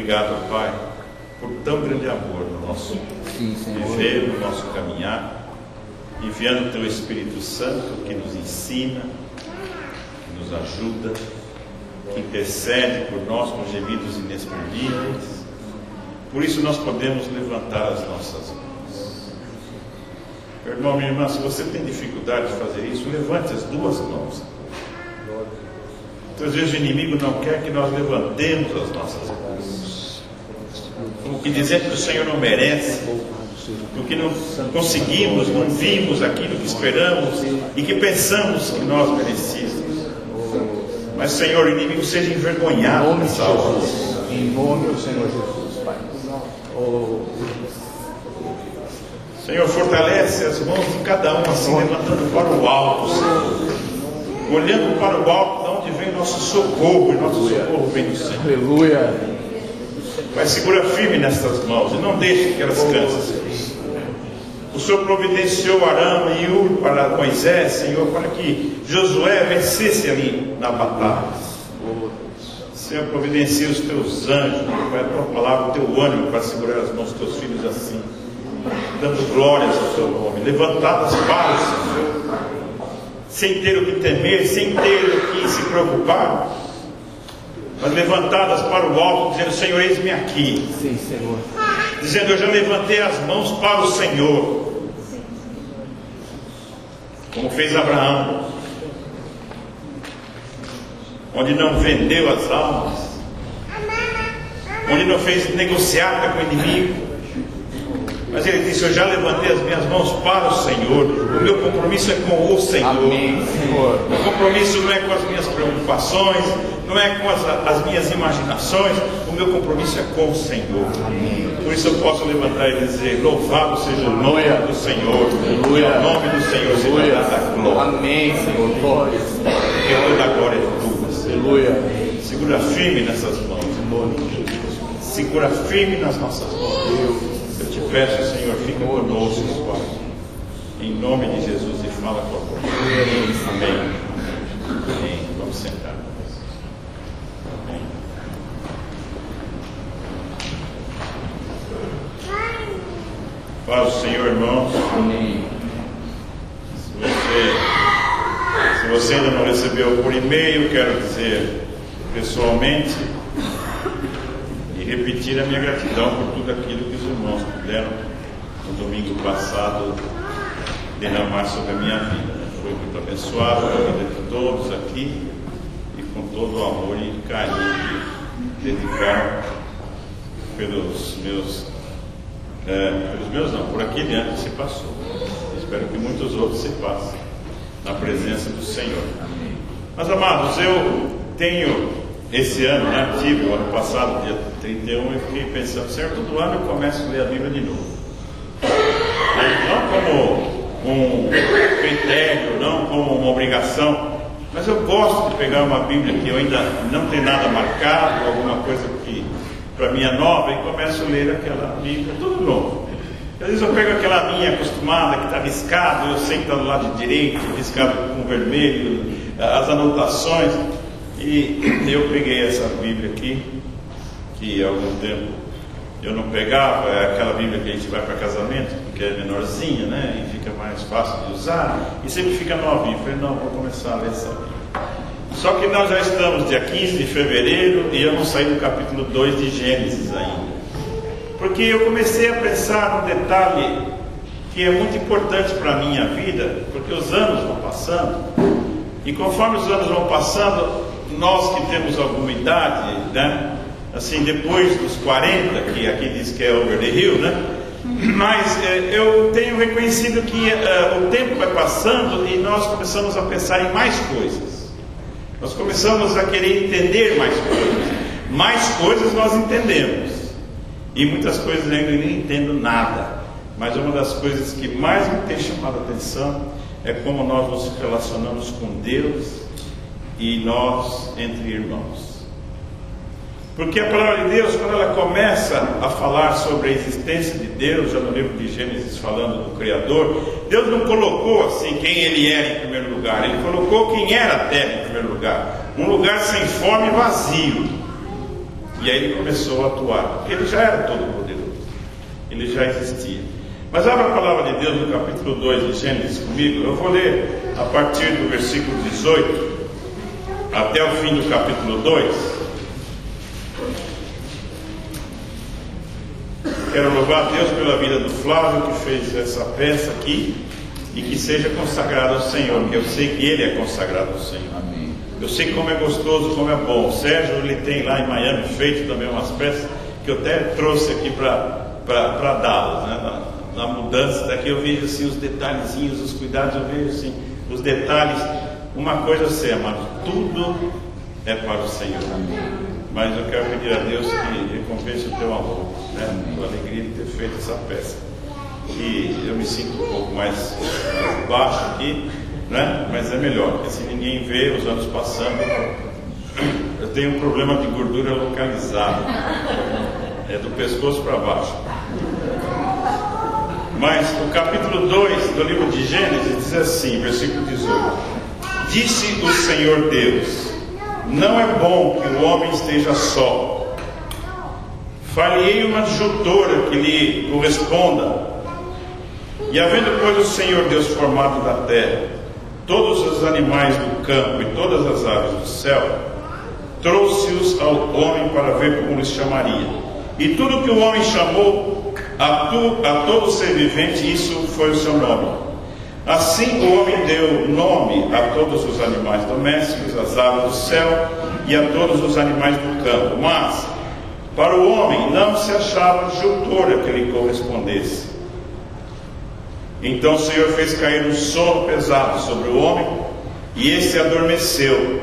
Obrigado, Pai, por tão grande amor no nosso viver, no nosso caminhar, enviando o Teu Espírito Santo que nos ensina, que nos ajuda, que intercede por nós com gemidos inexprimíveis. Por isso nós podemos levantar as nossas mãos. Meu irmão, minha irmã, se você tem dificuldade de fazer isso, levante as duas mãos. Às vezes o inimigo não quer que nós levantemos as nossas mãos, como que dizendo que o Senhor não merece, porque não conseguimos, não vimos aquilo que esperamos e que pensamos que nós merecíamos. Mas, Senhor, o inimigo seja envergonhado nessa hora. Em nome do Senhor Jesus, Pai. Senhor, fortalece as mãos de cada um, assim, levantando para o alto, Senhor. Olhando para o alto, de onde vem nosso socorro, e nosso socorro vem do Senhor. Aleluia. Pai, segura firme nestas mãos e não deixe que elas cansem, Senhor. O Senhor providenciou Arão e Ur para Moisés, Senhor, para que Josué vencesse ali na batalha. Senhor, providencia os teus anjos, Pai, a tua palavra, o teu ânimo para segurar as mãos dos teus filhos assim, dando glórias ao teu nome, levantadas para o Senhor, sem ter o que temer, sem ter o que se preocupar, mas levantadas para o alto, dizendo: Senhor, eis-me aqui. Sim, Senhor. Dizendo: eu já levantei as mãos para o Senhor, como fez Abraão, onde não vendeu as almas, onde não fez negociata com o inimigo, mas ele disse: eu já levantei as minhas mãos para o Senhor. O meu compromisso é com o Senhor. Amém, Senhor. O compromisso não é com as minhas preocupações, não é com as minhas imaginações. O meu compromisso é com o Senhor. Amém. Por isso eu posso levantar e dizer: louvado seja o nome do Senhor. Aleluia. O nome do Senhor seja dada a glória. Amém, Senhor. Glória. Porque toda a glória é tua, Senhor. Aleluia. Segura firme nessas mãos. Segura firme nas nossas mãos. Eu te peço, Senhor, fica conosco, Pai. Em nome de Jesus, e fala com a boca. Amém. Amém. Vamos sentar. Amém. Paz do Senhor, irmãos. Amém. Se você ainda não recebeu por e-mail, quero dizer pessoalmente e repetir a minha gratidão por tudo aquilo que os irmãos puderam no domingo passado derramar sobre a minha vida. Foi muito abençoado a vida de todos aqui e com todo o amor e carinho que dedicaram pelos meus não, por aqui dentro se passou. Espero que muitos outros se passem na presença do Senhor. Mas, amados, eu tenho esse ano, tive o ano passado, dia 31, eu fiquei pensando: Senhor, todo ano eu começo a ler a Bíblia de novo. Não como um critério, não como uma obrigação, mas eu gosto de pegar uma Bíblia que eu ainda não tenho nada marcado, alguma coisa que para mim é nova, e começo a ler aquela Bíblia, tudo novo. Às vezes eu pego aquela minha acostumada que está riscado, eu sei que está do lado direito, riscado com vermelho, as anotações, e eu peguei essa Bíblia aqui, que há algum tempo eu não pegava, é aquela Bíblia que a gente vai para casamento, porque é menorzinha, né, e fica mais fácil de usar, e sempre fica novinha. Eu falei: não, vou começar a ler essa Bíblia. Só que nós já estamos dia 15 de fevereiro e eu não saí do capítulo 2 de Gênesis ainda, porque eu comecei a pensar num detalhe que é muito importante para a minha vida, porque os anos vão passando, e conforme os anos vão passando, nós que temos alguma idade, né, assim, depois dos 40, que aqui diz que é over the hill, né, mas eu tenho reconhecido que o tempo vai passando e nós começamos a pensar em mais coisas. Nós começamos a querer entender mais coisas. Mais coisas nós entendemos, e muitas coisas eu ainda nem entendo nada. Mas uma das coisas que mais me tem chamado a atenção é como nós nos relacionamos com Deus e nós entre irmãos. Porque a palavra de Deus, quando ela começa a falar sobre a existência de Deus, já no livro de Gênesis, falando do Criador, Deus não colocou assim quem Ele era em primeiro lugar. Ele colocou quem era a terra em primeiro lugar. Um lugar sem forma e vazio. E aí ele começou a atuar, porque ele já era todo poderoso, ele já existia. Mas abra a palavra de Deus no capítulo 2 de Gênesis comigo. Eu vou ler a partir do versículo 18 até o fim do capítulo 2. Quero louvar a Deus pela vida do Flávio, que fez essa peça aqui, e que seja consagrado ao Senhor, porque eu sei que ele é consagrado ao Senhor. Amém. Eu sei como é gostoso, como é bom. O Sérgio, ele tem lá em Miami feito também umas peças que eu até trouxe aqui para Dallas, né? Na mudança daqui eu vejo assim os detalhezinhos, os cuidados, eu vejo assim os detalhes. Uma coisa eu sei, amado, tudo é para o Senhor. Mas eu quero pedir a Deus que recompense o teu amor, né? A tua alegria de ter feito essa peça. E eu me sinto um pouco mais baixo aqui, né? Mas é melhor, porque se ninguém vê os anos passando, eu tenho um problema de gordura localizado, é do pescoço para baixo. Mas o capítulo 2 do livro de Gênesis diz assim, versículo 18: Disse o Senhor Deus: não é bom que o homem esteja só. Falhei uma adjutora que lhe corresponda. E havendo, pois, o Senhor Deus formado da terra todos os animais do campo e todas as aves do céu, trouxe-os ao homem para ver como lhes chamaria. E tudo que o homem chamou a todo ser vivente, isso foi o seu nome. Assim o homem deu nome a todos os animais domésticos, às aves do céu e a todos os animais do campo. Mas para o homem não se achava adjutora que lhe correspondesse. Então o Senhor fez cair um sono pesado sobre o homem, e este adormeceu.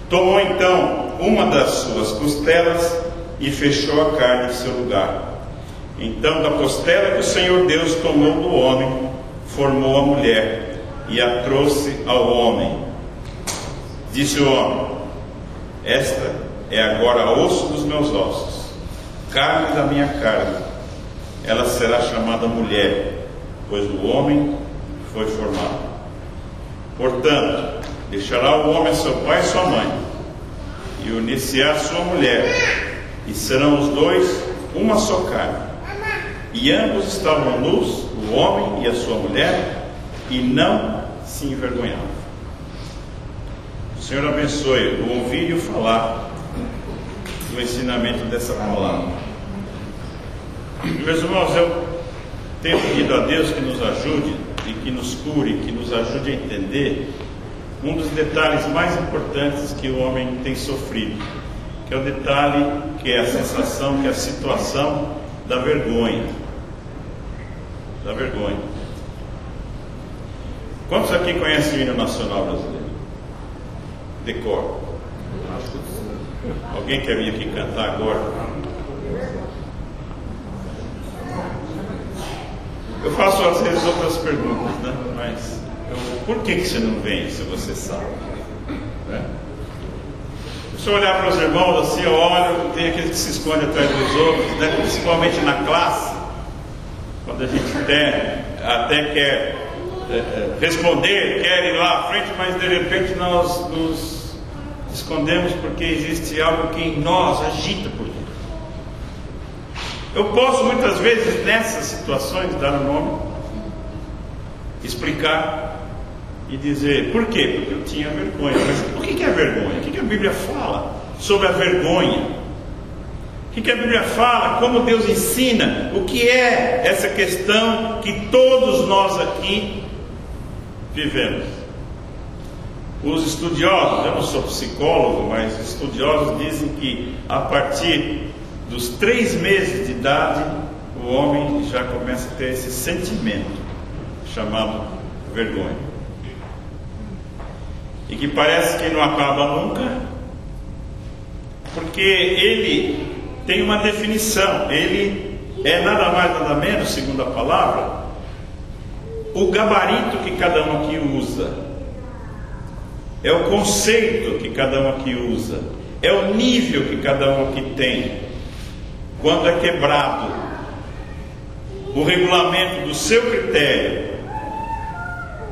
Tomou então uma das suas costelas e fechou a carne em seu lugar. Então da costela que o Senhor Deus tomou do homem, formou a mulher e a trouxe ao homem. Disse o homem: esta é agora osso dos meus ossos, carne da minha carne. Ela será chamada mulher, pois do homem foi formado. Portanto, deixará o homem seu pai e sua mãe, e unir-se-á a sua mulher, e serão os dois uma só carne. E ambos estavam nus, o homem e a sua mulher, e não se envergonhavam. O Senhor abençoe o ouvir e o falar do ensinamento dessa palavra. Meus irmãos, eu tenho pedido a Deus que nos ajude e que nos cure, que nos ajude a entender um dos detalhes mais importantes que o homem tem sofrido, que é o detalhe, que é a sensação, que é a situação da vergonha. Da vergonha. Quantos aqui conhecem o hino nacional brasileiro? Decor. Alguém quer vir aqui cantar agora? Eu faço às vezes outras perguntas, né? Mas por que você não vem se você sabe? Né? Se eu olhar para os irmãos assim, eu olho, tem aqueles que se escondem atrás dos outros, né? Principalmente na classe, quando a gente até quer responder, quer ir lá à frente, mas de repente nós nos escondemos porque existe algo que em nós agita por dentro. Eu posso muitas vezes nessas situações dar um nome, explicar e dizer por quê? Porque eu tinha vergonha. Mas o que é vergonha? O que a Bíblia fala sobre a vergonha? O que a Bíblia fala? Como Deus ensina? O que é essa questão que todos nós aqui vivemos? Os estudiosos, eu não sou psicólogo, mas estudiosos dizem que a partir dos 3 meses de idade, o homem já começa a ter esse sentimento chamado vergonha, e que parece que não acaba nunca, porque ele tem uma definição. Ele é nada mais nada menos, segundo a palavra, o gabarito que cada um aqui usa, é o conceito que cada um aqui usa, é o nível que cada um aqui tem. Quando é quebrado o regulamento do seu critério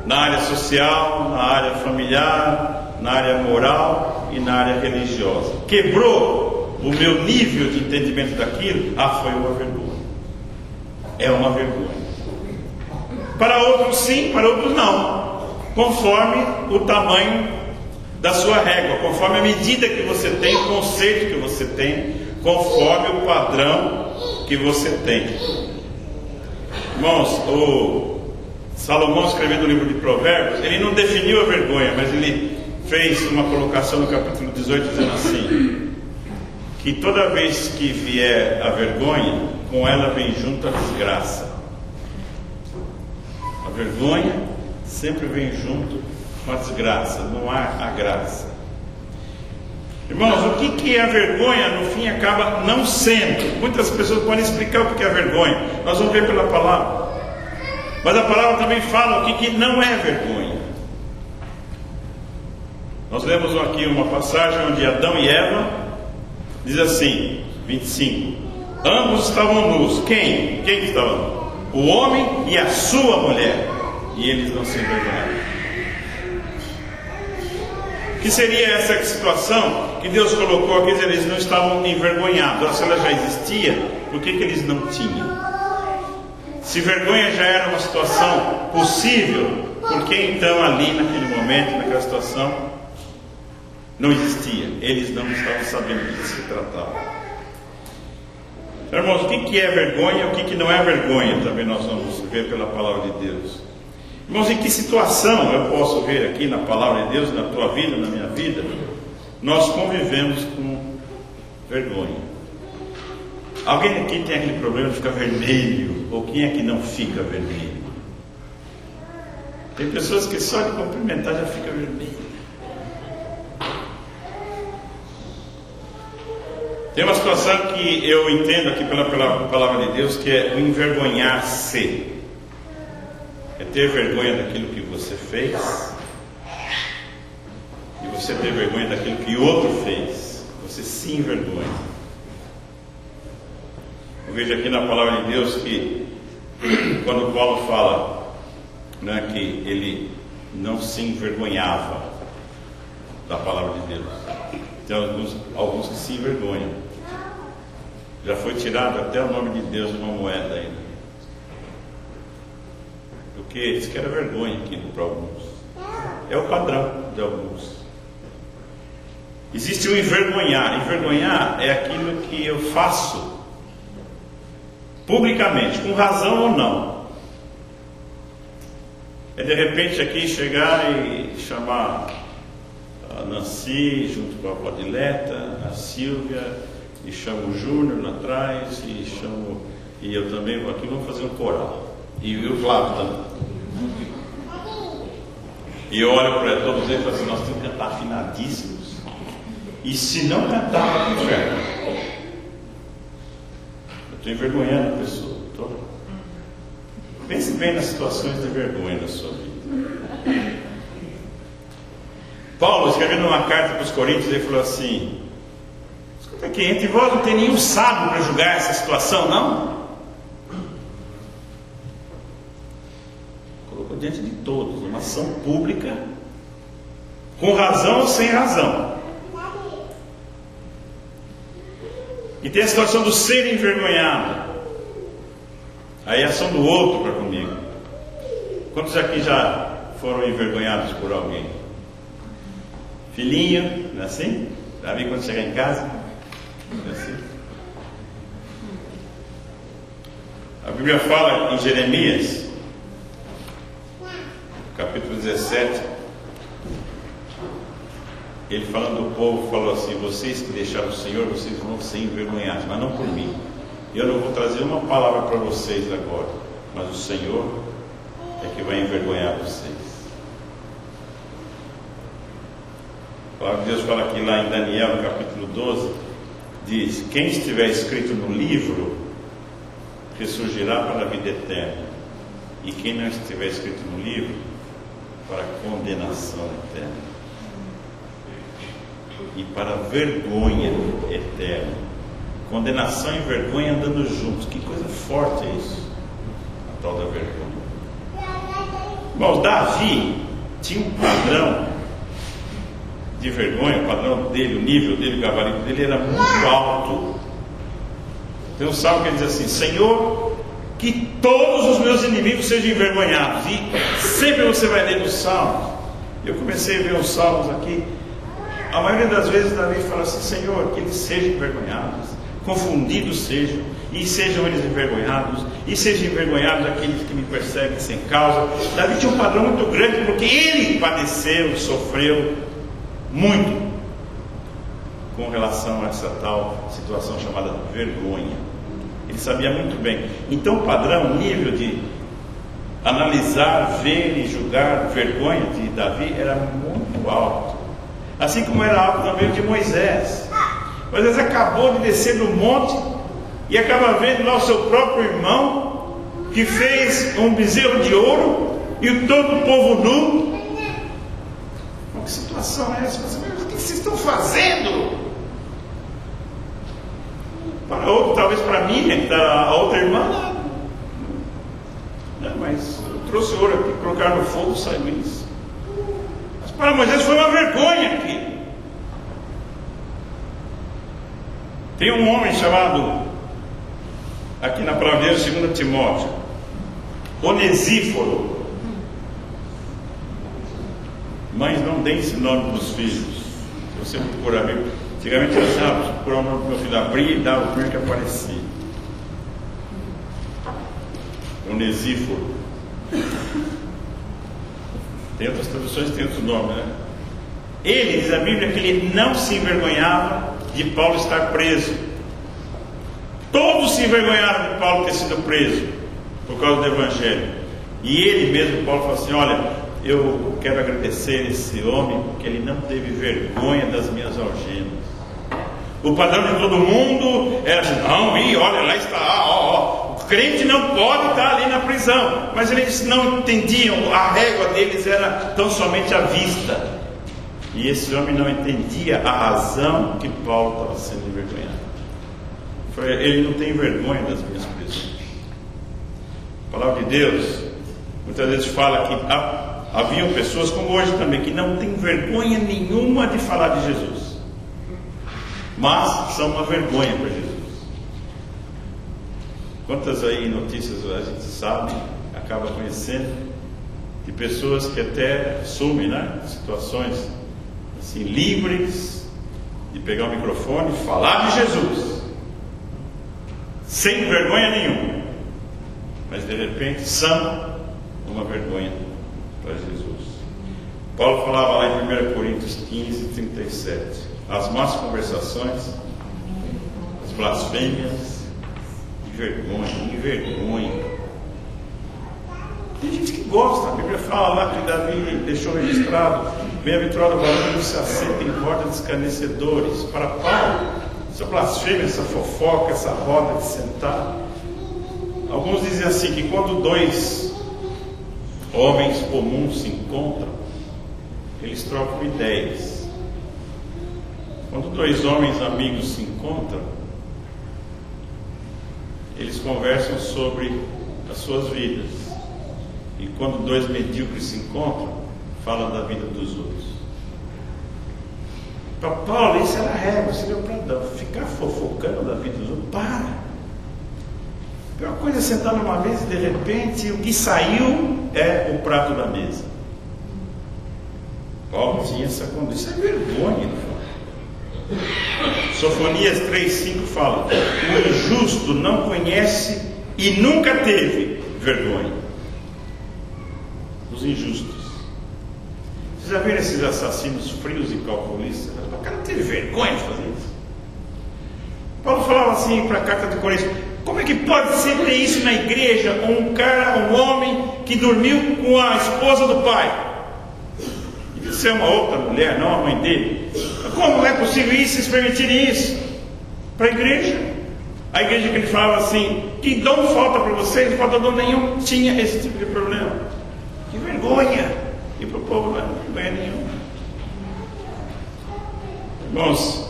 na área social, na área familiar, na área moral e na área religiosa, quebrou, o meu nível de entendimento daquilo, foi uma vergonha. É uma vergonha. Para outros sim, para outros não, conforme o tamanho da sua régua, conforme a medida que você tem, o conceito que você tem, conforme o padrão que você tem. Irmãos, o Salomão, escrevendo o livro de Provérbios, ele não definiu a vergonha, mas ele fez uma colocação no capítulo 18 dizendo assim, que toda vez que vier a vergonha, com ela vem junto a desgraça. A vergonha sempre vem junto com a desgraça, não há a graça. Irmãos, o que é a vergonha, no fim, acaba não sendo. Muitas pessoas podem explicar o que é a vergonha. Nós vamos ver pela palavra. Mas a palavra também fala o que não é vergonha. Nós lemos aqui uma passagem onde Adão e Eva, diz assim, 25: ambos estavam nus. Quem estava nu? O homem e a sua mulher. E eles não se envergonharam. Que seria essa situação que Deus colocou aqui? Eles não estavam envergonhados. Se ela já existia, por que eles não tinham? Se vergonha já era uma situação possível, por que então ali naquele momento, naquela situação, não existia? Eles não estavam sabendo do que se tratava. Irmãos, o que é vergonha, o que não é vergonha, também nós vamos ver pela palavra de Deus. Irmãos, em que situação eu posso ver aqui na palavra de Deus, na tua vida, na minha vida, nós convivemos com vergonha? Alguém aqui tem aquele problema de ficar vermelho? Ou quem é que não fica vermelho? Tem pessoas que só de cumprimentar já fica vermelho. Tem uma situação que eu entendo aqui pela palavra de Deus, que é o envergonhar-se. É ter vergonha daquilo que você fez, e você ter vergonha daquilo que outro fez. Você se envergonha. Eu vejo aqui na palavra de Deus que quando Paulo fala, né, que ele não se envergonhava da palavra de Deus, tem alguns que se envergonham. Já foi tirado até o nome de Deus de uma moeda ainda, porque eles que era vergonha aquilo para alguns. É o padrão de alguns. Existe o envergonhar. Envergonhar é aquilo que eu faço publicamente, com razão ou não. É de repente aqui chegar e chamar a Nancy junto com a avó Dileta, a Silvia, e chamo o Júnior lá atrás, e eu também vou aqui, vamos fazer um coral. E o Flávio também. E eu olho para todos eles e falo assim, nós temos que cantar afinadíssimos. E se não cantar, vai para o inferno. Eu estou envergonhando a pessoa. Pense bem nas situações de vergonha da sua vida. Paulo, escrevendo uma carta para os Coríntios, ele falou assim: escuta aqui, entre vós não tem nenhum sábio para julgar essa situação, não? Colocou diante de todos, uma ação pública, com razão ou sem razão. E tem a situação do ser envergonhado. Aí a ação do outro para comigo. Quantos aqui já foram envergonhados por alguém? Filhinho, não é assim? Já vi quando chegar em casa? Não é assim? A Bíblia fala em Jeremias, capítulo 17, ele falando do povo, falou assim: vocês que deixaram o Senhor, vocês vão ser envergonhados, mas não por mim. Eu não vou trazer uma palavra para vocês agora, mas o Senhor é que vai envergonhar vocês. A palavra de Deus fala aqui lá em Daniel, no capítulo 12, diz: quem estiver escrito no livro ressurgirá para a vida eterna, e quem não estiver escrito no livro, para a condenação eterna e para a vergonha eterna. Condenação e vergonha andando juntos. Que coisa forte é isso, a tal da vergonha. Irmãos, Davi tinha um padrão de vergonha, o padrão dele, o nível dele, o gabarito dele era muito alto. Tem um salmo que diz assim: Senhor, que todos os meus inimigos sejam envergonhados. E sempre você vai ler os salmos. Eu comecei a ver os salmos aqui. A maioria das vezes Davi fala assim: Senhor, que eles sejam envergonhados, confundidos sejam, e sejam eles envergonhados, e sejam envergonhados aqueles que me perseguem sem causa. Davi tinha um padrão muito grande, porque ele padeceu, sofreu muito com relação a essa tal situação chamada vergonha. Ele sabia muito bem. Então o padrão, o nível de analisar, ver e julgar vergonha de Davi era muito alto. Assim como era alto também o de Moisés. Moisés acabou de descer do monte e acaba vendo lá o seu próprio irmão, que fez um bezerro de ouro e todo o povo nu. Que situação é essa? O que vocês estão fazendo? Para outro, talvez para mim, a outra irmã, não, mas eu trouxe ouro aqui, colocar no fogo, saiu isso. Mas para Moisés foi uma vergonha aqui. Tem um homem chamado, aqui na palavra de 2 Timóteo, Onesíforo. Mães, não deem esse nome para os filhos. Se você procurar, antigamente eu achava, procurar o nome do meu filho, abrir e dar o primeiro que aparecia. Onesíforo. Tem outras traduções, tem outro nome, né? Ele, diz a Bíblia, que ele não se envergonhava de Paulo estar preso. Todos se envergonharam de Paulo ter sido preso por causa do Evangelho. E ele mesmo, Paulo, falou assim: olha, eu quero agradecer esse homem, porque ele não teve vergonha das minhas algemas. O padrão de todo mundo era assim: não, e olha, lá está, o crente não pode estar ali na prisão. Mas eles não entendiam, a régua deles era tão somente a vista. E esse homem não entendia a razão que Paulo estava sendo envergonhado. Ele não tem vergonha das minhas prisões. A palavra de Deus muitas vezes fala que haviam pessoas, como hoje também, que não têm vergonha nenhuma de falar de Jesus, mas são uma vergonha para Jesus. Quantas aí notícias a gente sabe, acaba conhecendo, de pessoas que até assumem, né, situações assim, livres de pegar o microfone e falar de Jesus, sem vergonha nenhuma, mas de repente são uma vergonha para Jesus. Paulo falava lá em 1 Coríntios 15, 37: as más conversações, as blasfêmias, envergonha. Tem gente que gosta. A Bíblia fala lá que Davi deixou registrado: bem-aventurado o varão que se assenta em roda de escarnecedores. Para Paulo, essa blasfêmia, essa fofoca, essa roda de sentar. Alguns dizem assim, que quando dois homens comuns se encontram, eles trocam ideias. Quando dois homens amigos se encontram, eles conversam sobre as suas vidas. E quando dois medíocres se encontram, falam da vida dos outros. Para Paulo, isso era a regra. Seria para ficar fofocando da vida dos outros. Para. A pior coisa é sentar numa mesa e de repente o que saiu é o prato da mesa. Paulo tinha essa condição. Isso é vergonha. Sofonias 3,5 fala: o injusto não conhece e nunca teve vergonha. Os injustos. Vocês já viram esses assassinos frios e calculistas? O cara não teve vergonha de fazer isso. Paulo falava assim para a carta de Coríntios: como é que pode ser ter isso na igreja? Um homem que dormiu com a esposa do pai. Devia ser uma outra mulher, não a mãe dele. Como é possível isso? Vocês permitirem isso? Para a igreja. A igreja que ele falava assim: que dom falta para vocês? Não falta dom nenhum. Tinha esse tipo de problema. Que vergonha. E para o povo não é vergonha nenhuma. Irmãos,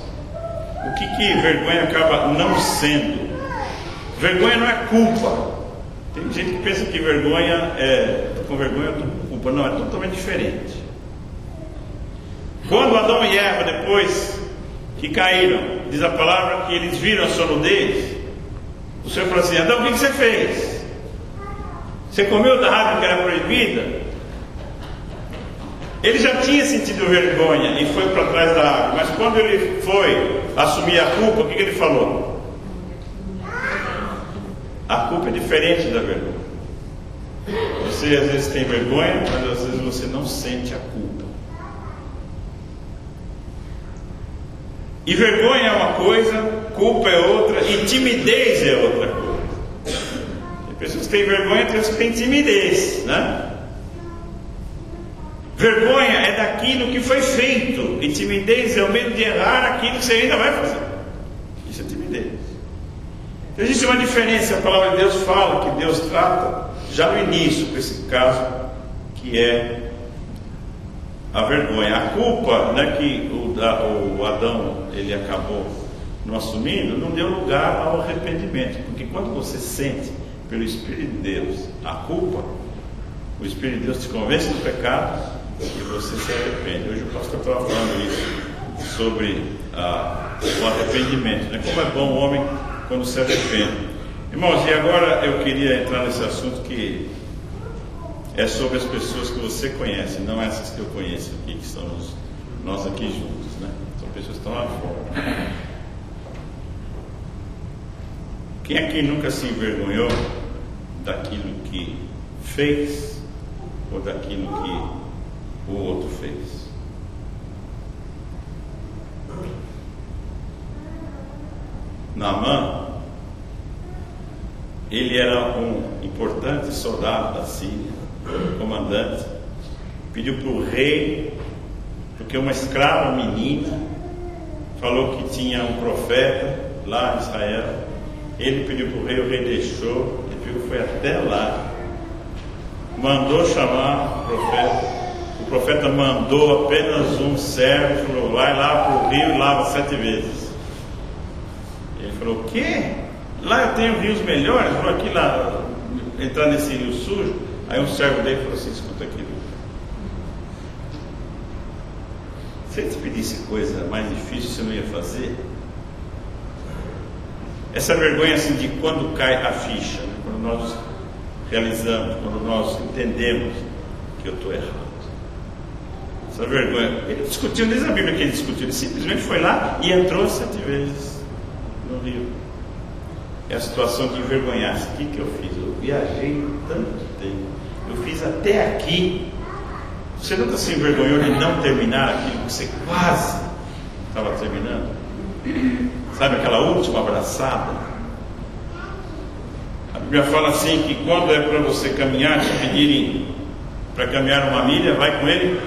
o que vergonha acaba não sendo? Vergonha não é culpa. Tem gente que pensa que vergonha com vergonha eu estou com culpa. Não, é totalmente diferente. Quando Adão e Eva, depois que caíram, diz a palavra que eles viram a sua nudez, o Senhor falou assim: Adão, o que você fez? Você comeu da árvore que era proibida? Ele já tinha sentido vergonha e foi para trás da árvore, mas quando ele foi assumir a culpa, o que ele falou? A culpa é diferente da vergonha. Você às vezes tem vergonha, mas às vezes você não sente a culpa. E vergonha é uma coisa, culpa é outra, e timidez é outra coisa. Tem pessoas que têm vergonha, tem pessoas que têm timidez, né? Vergonha é daquilo que foi feito, e timidez é o medo de errar aquilo que você ainda vai fazer. Isso é timidez. Então, existe uma diferença. A palavra de Deus fala que Deus trata já no início com esse caso, que é a vergonha. A culpa, né, que o Adão ele acabou não assumindo, não deu lugar ao arrependimento, porque quando você sente pelo Espírito de Deus a culpa, o Espírito de Deus te convence do pecado e você se arrepende. Hoje o pastor estava falando isso sobre o arrependimento, né? Como é bom o homem quando se arrepende. Irmãos, e agora eu queria entrar nesse assunto que é sobre as pessoas que você conhece, não essas que eu conheço aqui, que estamos nós aqui juntos, né? São pessoas que estão lá fora. Quem aqui nunca se envergonhou daquilo que fez ou daquilo que o outro fez? Naamã, ele era um importante soldado da Síria, comandante, pediu para o rei, porque uma escrava menina falou que tinha um profeta lá em Israel. Ele pediu para o rei deixou, ele foi até lá, mandou chamar o profeta mandou apenas um servo, falou: vai lá para o rio e lava 7 vezes. Ele falou: o quê? Lá eu tenho rios melhores, vou aqui lá entrar nesse rio sujo. Aí um servo dele falou assim: escuta aqui, se ele te pedisse coisa mais difícil, você não ia fazer? Essa vergonha assim de quando cai a ficha, né? Quando nós realizamos, quando nós entendemos que eu estou errado. Essa vergonha, ele discutiu, diz a Bíblia que ele discutiu, ele simplesmente foi lá e entrou 7 vezes no rio. É a situação de envergonhar-se. O que eu fiz? Eu viajei tanto tempo, eu fiz até aqui. Você nunca se envergonhou de não terminar aquilo que você quase estava terminando? Sabe aquela última abraçada? A Bíblia fala assim que quando é para você caminhar, te pedirem para caminhar 1 milha, vai com ele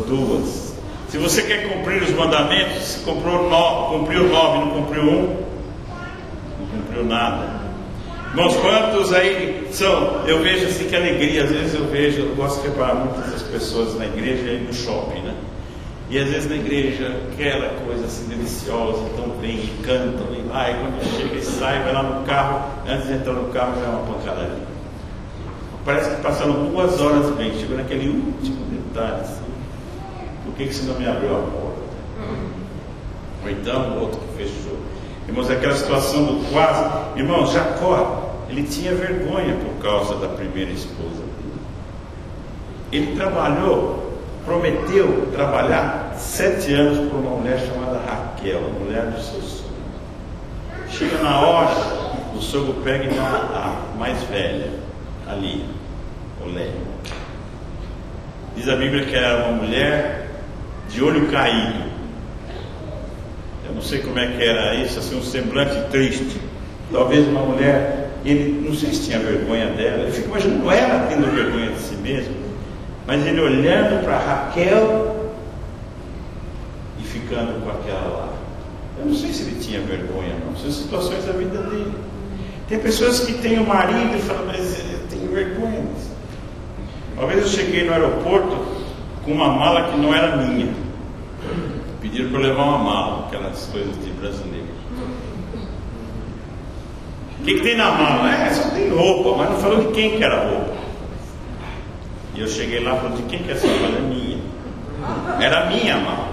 2. Se você quer cumprir os mandamentos, se cumpriu 9, não cumpriu 1, não cumpriu nada. Irmãos, quantos aí são? Eu vejo assim que alegria, às vezes eu gosto de reparar muitas das pessoas na igreja e no shopping, né? E às vezes na igreja, aquela coisa assim deliciosa, então vem e cantam, e vai, quando chega e sai, vai lá no carro, antes de entrar no carro já é uma pancadaria. Parece que passaram 2 horas bem, chegou naquele último detalhe assim: por que você não me abriu a porta? Ou então o outro que fechou. Irmãos, aquela situação do quase. Irmãos, Jacó, ele tinha vergonha por causa da primeira esposa. Ele prometeu trabalhar 7 anos por uma mulher chamada Raquel, a mulher do seu sogro. Chega na hora, o sogro pega e dá a mais velha, ali, o Léo. Diz a Bíblia que era uma mulher de olho caído. Eu não sei como é que era isso, assim, um semblante triste. Talvez uma mulher, ele não sei se tinha vergonha dela, eu fico imaginando ela tendo vergonha de si mesma, mas ele olhando para Raquel e ficando com aquela lá. Eu não sei se ele tinha vergonha, não. São situações da vida dele. Tem pessoas que têm o marido e falam: mas eu tenho vergonha. Uma vez eu cheguei no aeroporto com uma mala que não era minha. Pediram para eu levar uma mala, aquelas coisas de brasileiro. O que tem na mala? Só tem roupa, mas não falou de quem que era a roupa. E eu cheguei lá e falei: de quem que é essa mala? É minha. Era minha a mala.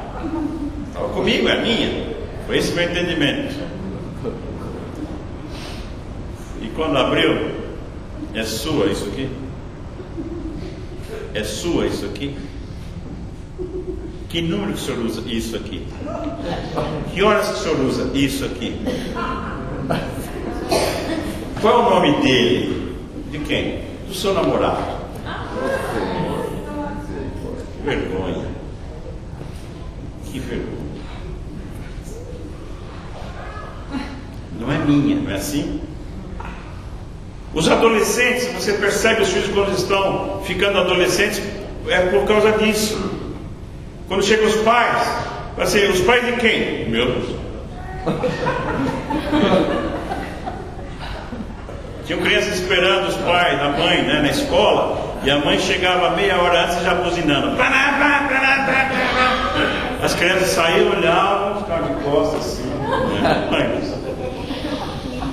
Estava comigo, é minha. Foi esse o meu entendimento. E quando abriu, é sua isso aqui? É sua isso aqui? Que número que o senhor usa isso aqui? Que horas que o senhor usa isso aqui? Qual é o nome dele? De quem? Do seu namorado. Que vergonha. Que vergonha. Não é minha, não é assim? Os adolescentes, você percebe os filhos quando estão ficando adolescentes, é por causa disso. Quando chegam os pais, assim, os pais de quem? Meus. Tinham crianças esperando os pais, a mãe, né, na escola, e a mãe chegava meia hora antes já buzinando. As crianças saíam, olhavam, ficavam de costas assim, né?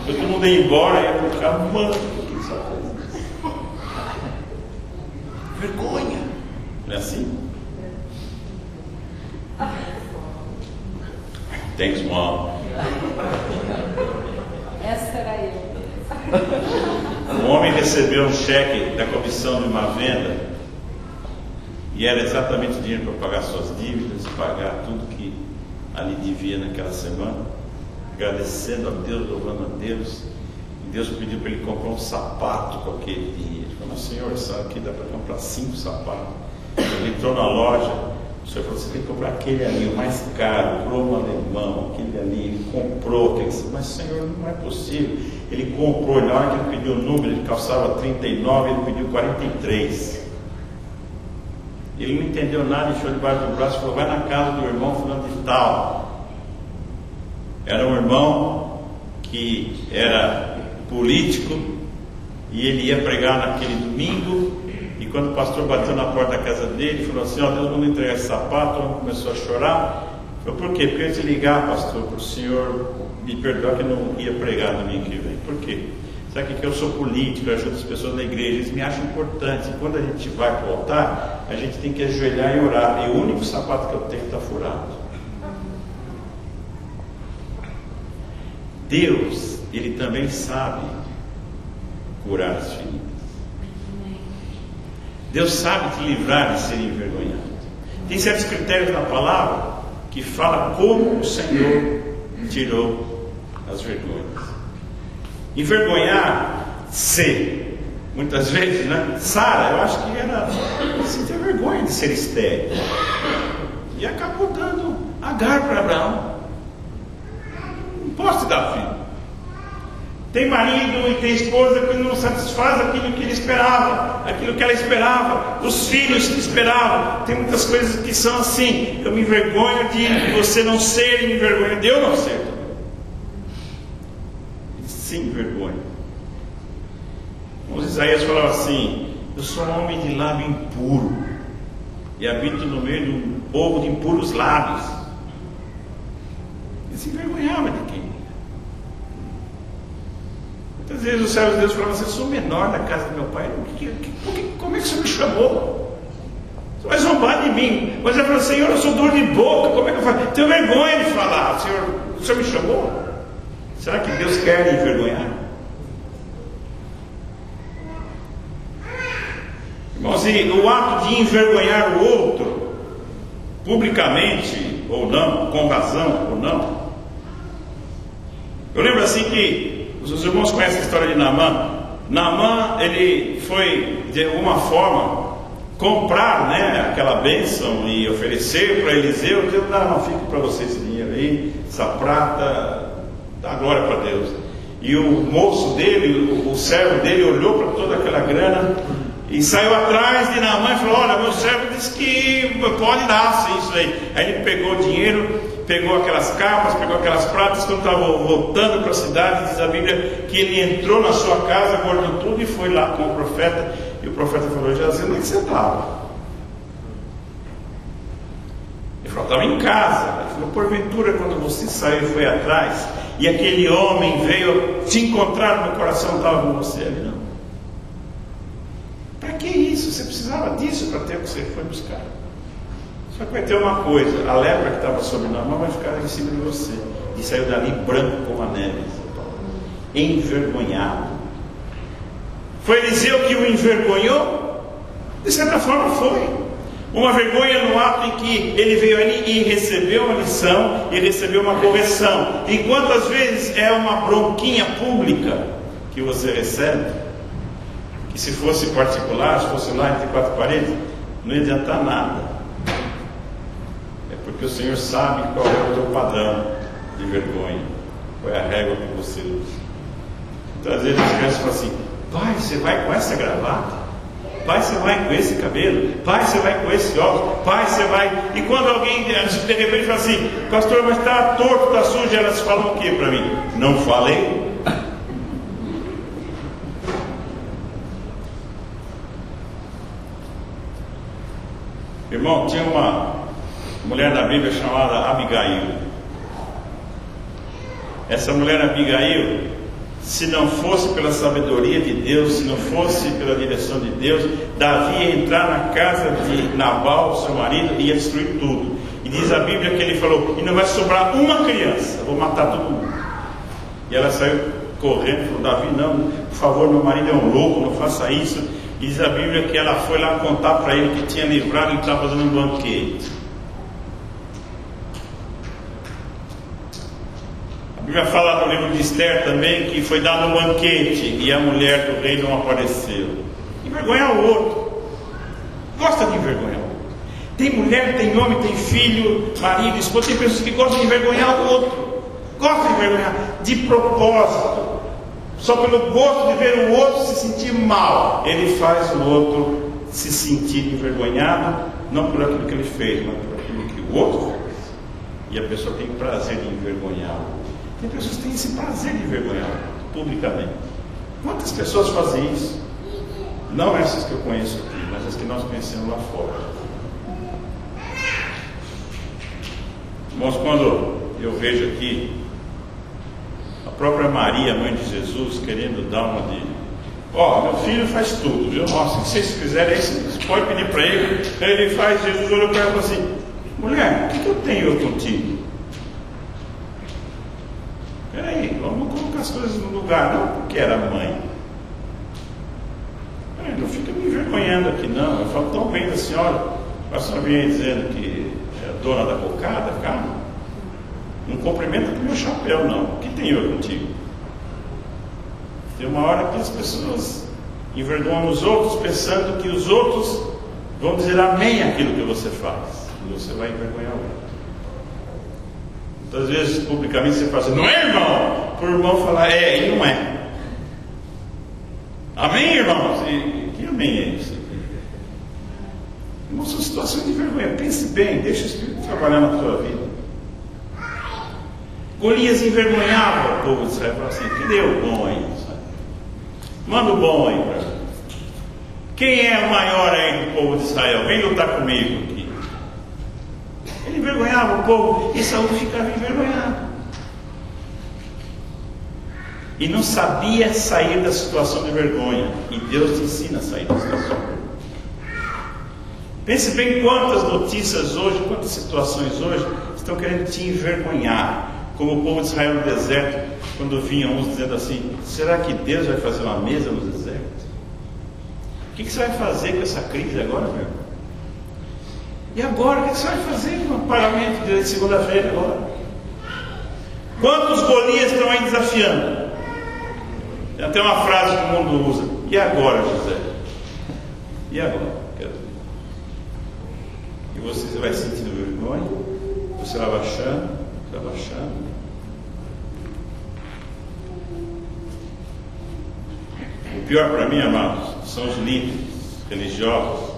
Todo mundo ia embora e ia ficar, mano, o que isso faz? Vergonha. Não é assim? Thanks, mom. Essa era eu. Um homem recebeu um cheque da comissão de uma venda e era exatamente o dinheiro para pagar suas dívidas, pagar tudo que ali devia naquela semana, agradecendo a Deus, louvando a Deus. E Deus pediu para ele comprar um sapato com aquele dinheiro. Ele falou: Senhor, sabe que dá para comprar 5 sapatos? Ele entrou na loja, o Senhor falou: você tem que comprar aquele ali, o mais caro, cromo alemão, aquele ali. Ele comprou aquele. Mas Senhor, não é possível. Ele comprou, e na hora que ele pediu o número, ele calçava 39, ele pediu 43. Ele não entendeu nada, encheu debaixo do braço e falou: vai na casa do irmão fulano de tal. Era um irmão que era político e ele ia pregar naquele domingo. E quando o pastor bateu na porta da casa dele, falou assim: ó, Deus não entregar esse sapato. O homem começou a chorar. Falou: por quê? Porque eu ia te ligar, pastor, para o senhor me perdoar que eu não ia pregar no domingo que vem. Por quê? Sabe que eu sou político, eu ajudo as pessoas na igreja, eles me acham importante. E quando a gente vai para o altar, a gente tem que ajoelhar e orar. E o único sapato que eu tenho está furado. Deus, Ele também sabe curar as feridas. Deus sabe te livrar de ser envergonhado. Tem certos critérios na palavra que fala como o Senhor tirou as vergonhas. Envergonhar-se, muitas vezes, né? Sara, eu acho que era assim, ter vergonha de ser estéril. E acabou dando Agar para Abraão. Não posso te dar filho. Tem marido e tem esposa que não satisfaz aquilo que ele esperava, aquilo que ela esperava, os filhos que esperavam. Tem muitas coisas que são assim. Eu me envergonho de você não ser, e me envergonho de eu não ser. Sim, vergonha. Como Isaías falava assim: eu sou um homem de lábio impuro e habito no meio de um povo de impuros lábios. Ele se envergonhava de quem? Muitas vezes os servos de Deus falavam assim: eu sou menor na casa do meu pai. Como é que o senhor me chamou? Você vai zombar de mim. Mas ele falou: Senhor, eu sou dor de boca, como é que eu faço? Tenho vergonha de falar. O senhor me chamou? Será que Deus quer lhe envergonhar? Irmãos, e o ato de envergonhar o outro, publicamente ou não, com razão ou não. Eu lembro assim que os irmãos conhecem a história de Naamã. Naamã, ele foi de alguma forma comprar, né, aquela bênção e oferecer para Eliseu. Deus: não, fica para você esse dinheiro aí, essa prata, dá glória para Deus. E o moço dele, o servo dele, olhou para toda aquela grana e saiu atrás de Naamã e falou: olha, meu servo disse que pode dar sim, isso aí. Aí ele pegou o dinheiro, pegou aquelas capas, pegou aquelas pratas. Quando estava voltando para a cidade, diz a Bíblia que ele entrou na sua casa, guardou tudo e foi lá com o profeta. E o profeta falou: Geazi, onde é que você estava? Ele falou: estava em casa. Ele falou: porventura, quando você saiu e foi atrás, e aquele homem veio te encontrar no meu coração, estava com você ali? Não. Para que isso? Você precisava disso para ter o que você foi buscar? Só que vai ter uma coisa: a lepra que estava sobre nós vai ficar em cima de você. E saiu dali branco como a neve, envergonhado. Foi Eliseu que o envergonhou? De certa forma foi. Uma vergonha no ato em que ele veio ali e recebeu uma lição, e recebeu uma correção. E quantas vezes é uma bronquinha pública que você recebe, que se fosse particular, se fosse lá entre quatro paredes, não ia adiantar nada. É porque o Senhor sabe qual é o teu padrão de vergonha, qual é a régua que você usa. Então às vezes as crianças falam assim: pai, você vai com essa gravata? Pai, você vai com esse cabelo? Pai, você vai com esse óculos? Pai, você vai... E quando alguém de repente fala assim: pastor, mas está torto, está sujo, elas falam o que para mim? Não falei? Irmão, tinha uma mulher na Bíblia chamada Abigail. Essa mulher Abigail, se não fosse pela sabedoria de Deus, se não fosse pela direção de Deus, Davi ia entrar na casa de Nabal, seu marido, e ia destruir tudo. E diz a Bíblia que ele falou: e não vai sobrar uma criança, vou matar todo mundo. E ela saiu correndo e falou: Davi, não, por favor, meu marido é um louco, não faça isso. E diz a Bíblia que ela foi lá contar para ele que tinha livrado e estava fazendo um banquete. A Bíblia fala no livro de Esther também que foi dado um banquete e a mulher do rei não apareceu. Envergonhar o outro. Gosta de envergonhar o outro. Tem mulher, tem homem, tem filho, marido, esposa, tem pessoas que gostam de envergonhar o outro. Gosta de envergonhar de propósito. Só pelo gosto de ver o outro se sentir mal, ele faz o outro se sentir envergonhado, não por aquilo que ele fez, mas por aquilo que o outro fez. E a pessoa tem prazer de envergonhá-lo. Tem pessoas que têm esse prazer de envergonhar publicamente. Quantas pessoas fazem isso? Não essas que eu conheço aqui, mas as que nós conhecemos lá fora. Irmãos, quando eu vejo aqui a própria Maria, mãe de Jesus, querendo dar uma de: ó, meu filho faz tudo, viu? Nossa, se vocês fizerem isso, vocês podem pedir para ele. Ele faz. Jesus olhou para ela e falou assim: mulher, o que eu tenho contigo? Peraí, vamos colocar as coisas no lugar. Não porque era mãe. Não fica me envergonhando aqui, não. Eu falo tão bem da senhora. A senhora vinha dizendo que é dona da cocada, calma. Não cumprimenta com meu chapéu, não. O que tem eu contigo? Tem uma hora que as pessoas envergonham os outros, pensando que os outros vão dizer amém àquilo que você faz. E você vai envergonhar o outro. Muitas vezes, publicamente, você fala assim: não é, irmão? Por irmão falar: é, e não é. Amém, irmãos? E que amém é isso? Irmãos, são situações de vergonha. Pense bem, deixa o Espírito trabalhar na tua vida. Golias envergonhava o povo de Israel. Falava assim: que deu bom aí? Manda o bom aí para mim. Quem é o maior aí do povo de Israel? Vem lutar comigo aqui. Ele envergonhava o povo e Saul ficava envergonhado. E não sabia sair da situação de vergonha. E Deus te ensina a sair da situação de vergonha. Pense bem quantas notícias hoje, quantas situações hoje estão querendo te envergonhar. Como o povo de Israel no deserto, quando vinham uns dizendo assim: será que Deus vai fazer uma mesa no deserto? O que você vai fazer com essa crise agora, meu irmão? E agora, o que você vai fazer com o parlamento de segunda-feira agora? Quantos Golias estão aí desafiando? Tem até uma frase que o mundo usa: e agora, José? E agora? E você vai sentindo vergonha, você vai baixando. O pior para mim, amados, são os líderes religiosos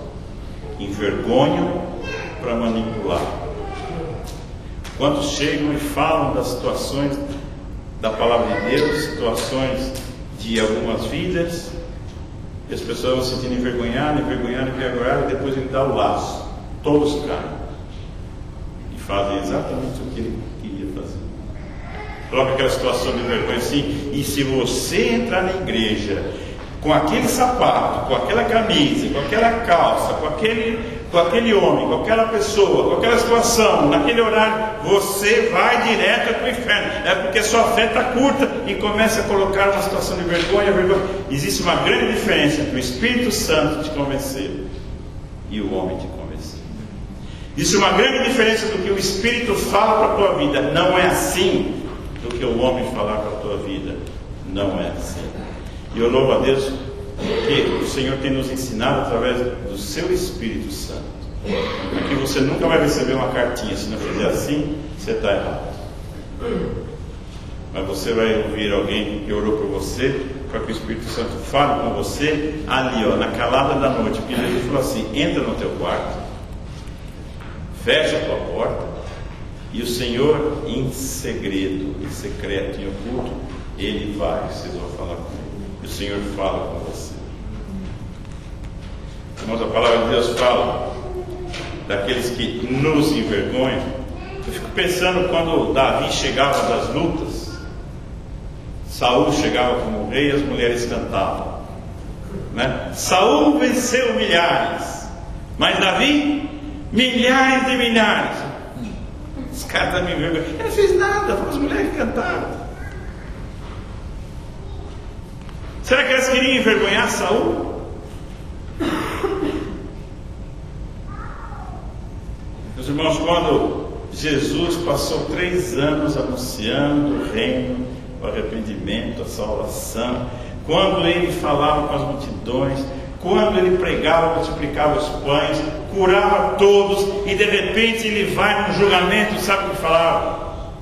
que envergonham para manipular. Quando chegam e falam das situações da palavra de Deus, situações de algumas vidas, e as pessoas vão se sentindo envergonhadas, e depois ele dá o laço, todos caem e fazem exatamente o que ele queria fazer. Coloca aquela situação de vergonha assim: e se você entrar na igreja com aquele sapato, com aquela camisa, com aquela calça, com aquele homem, com aquela pessoa, com aquela situação, naquele horário, você vai direto para o inferno. É porque sua fé está curta e começa a colocar uma situação de vergonha. Existe uma grande diferença entre o Espírito Santo te convencer e o homem te convencer. Existe uma grande diferença do que o Espírito fala para a tua vida. Não é assim. Do que o homem falar para a tua vida. Não é assim. E eu louvo a Deus que o Senhor tem nos ensinado através do seu Espírito Santo. Aqui você nunca vai receber uma cartinha. Se não fizer assim, você está errado. Mas você vai ouvir alguém que orou por você, para que o Espírito Santo fale com você ali, na calada da noite. Porque Jesus falou assim: entra no teu quarto, fecha a tua porta, e o Senhor, em segredo, em secreto, em oculto, Ele vai, vocês vão falar com Ele. E o Senhor fala com você. Irmãos, a palavra de Deus fala daqueles que nos envergonham. Eu fico pensando quando Davi chegava das lutas, Saul chegava como rei e as mulheres cantavam, né? Saul venceu milhares, mas Davi, milhares e milhares. Os caras estão me envergonhando. Ele não fez nada, foram as mulheres que cantaram. Será que elas queriam envergonhar Saul? Meus irmãos, quando Jesus passou 3 anos anunciando o reino, o arrependimento, a salvação, quando ele falava com as multidões, quando ele pregava, multiplicava os pães, curava todos, e de repente ele vai no julgamento, sabe o que falava?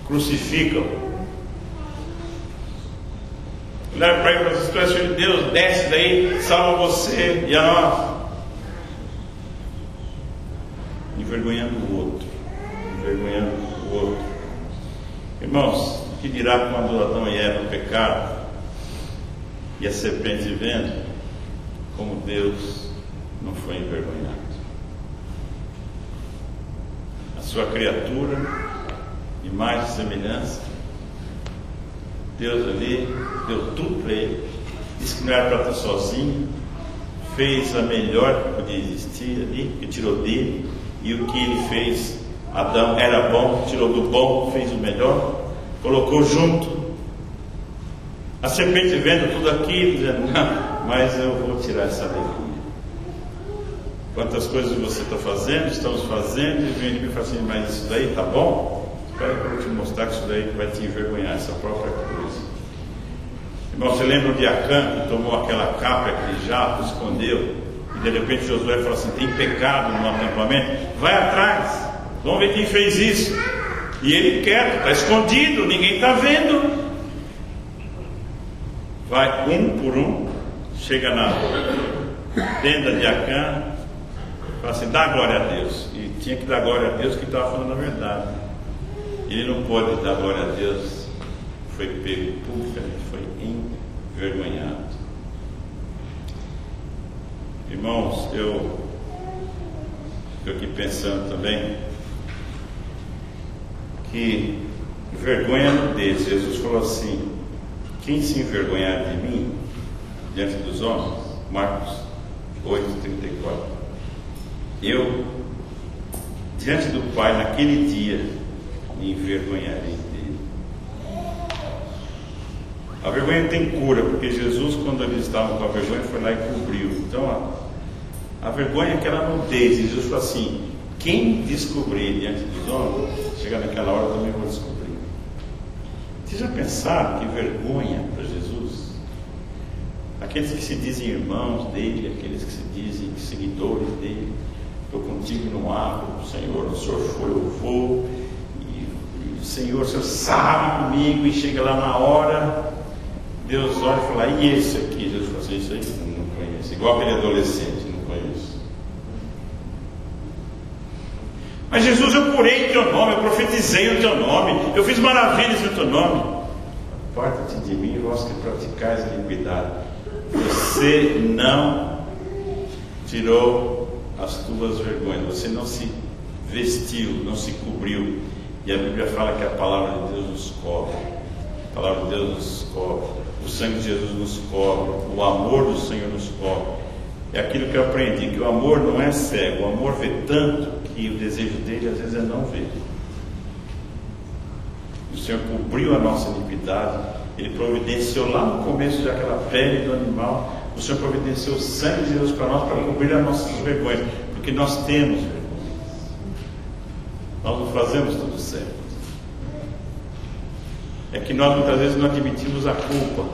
Crucificam. Olha para ele e fala: filho de Deus, desce daí, salva você e a nós. Envergonhando o outro, envergonhando o outro. Irmãos, o que dirá quando Adão e Eva pecaram e a serpente vendo como Deus não foi envergonhado? A sua criatura, imagem e semelhança, Deus ali deu tudo para ele, disse que não era para estar sozinho, fez a melhor que podia existir ali, que tirou dele, e o que ele fez, Adão, era bom, tirou do bom, fez o melhor, colocou junto. A serpente vendo tudo aquilo, dizendo: não, mas eu vou tirar essa alegria. Quantas coisas você está fazendo, estamos fazendo, e vem de mim e fala assim: mas isso daí está bom? Espera que eu vou te mostrar que isso daí vai te envergonhar, essa própria coisa. Irmão, você lembra de Acã, que tomou aquela capa, aquele jato, escondeu, e de repente Josué falou assim: tem pecado no acampamento? Vai atrás, vamos ver quem fez isso. E ele quieto, está escondido, ninguém está vendo. Vai um por um, chega na tenda de Acã, fala assim: dá glória a Deus. E tinha que dar glória a Deus, que estava falando a verdade. Ele não pôde dar glória a Deus, foi pego publicamente, foi envergonhado. Irmãos, eu fico aqui pensando também que vergonha não deles. Jesus falou assim: quem se envergonhar de mim diante dos homens, Marcos 8:34, eu diante do Pai naquele dia me envergonharei dele. A vergonha tem cura, porque Jesus, quando eles estavam com a vergonha, foi lá e cobriu. Então a vergonha é aquela nudez. Jesus falou assim: quem descobrir diante dos homens, chegar naquela hora, eu também vou descobrir. Vocês já pensaram que vergonha para Jesus? Aqueles que se dizem irmãos dele, aqueles que se dizem seguidores dele: estou contigo no abro, Senhor, o Senhor foi, eu vou, e o Senhor sabe comigo, e chega lá na hora, Deus olha e fala: e esse aqui? Jesus fala assim: isso aí não conheço. Igual aquele adolescente, não conheço. Mas Jesus, eu curei em teu nome, eu profetizei em teu nome, eu fiz maravilhas em teu nome. Aparta-te de mim, vós que praticais a iniquidade. Você não tirou as tuas vergonhas, você não se vestiu, não se cobriu. E a Bíblia fala que a palavra de Deus nos cobre. A palavra de Deus nos cobre. o sangue de Jesus nos cobre, o amor do Senhor nos cobre. É aquilo que eu aprendi, que o amor não é cego, o amor vê tanto que o desejo dele às vezes é não ver. O Senhor cobriu a nossa iniquidade, Ele providenciou lá no começo daquela pele do animal, o Senhor providenciou o sangue de Jesus para nós, para cobrir as nossas vergonhas, porque nós temos vergonhas. Nós não fazemos tudo certo. É que nós muitas vezes não admitimos a culpa,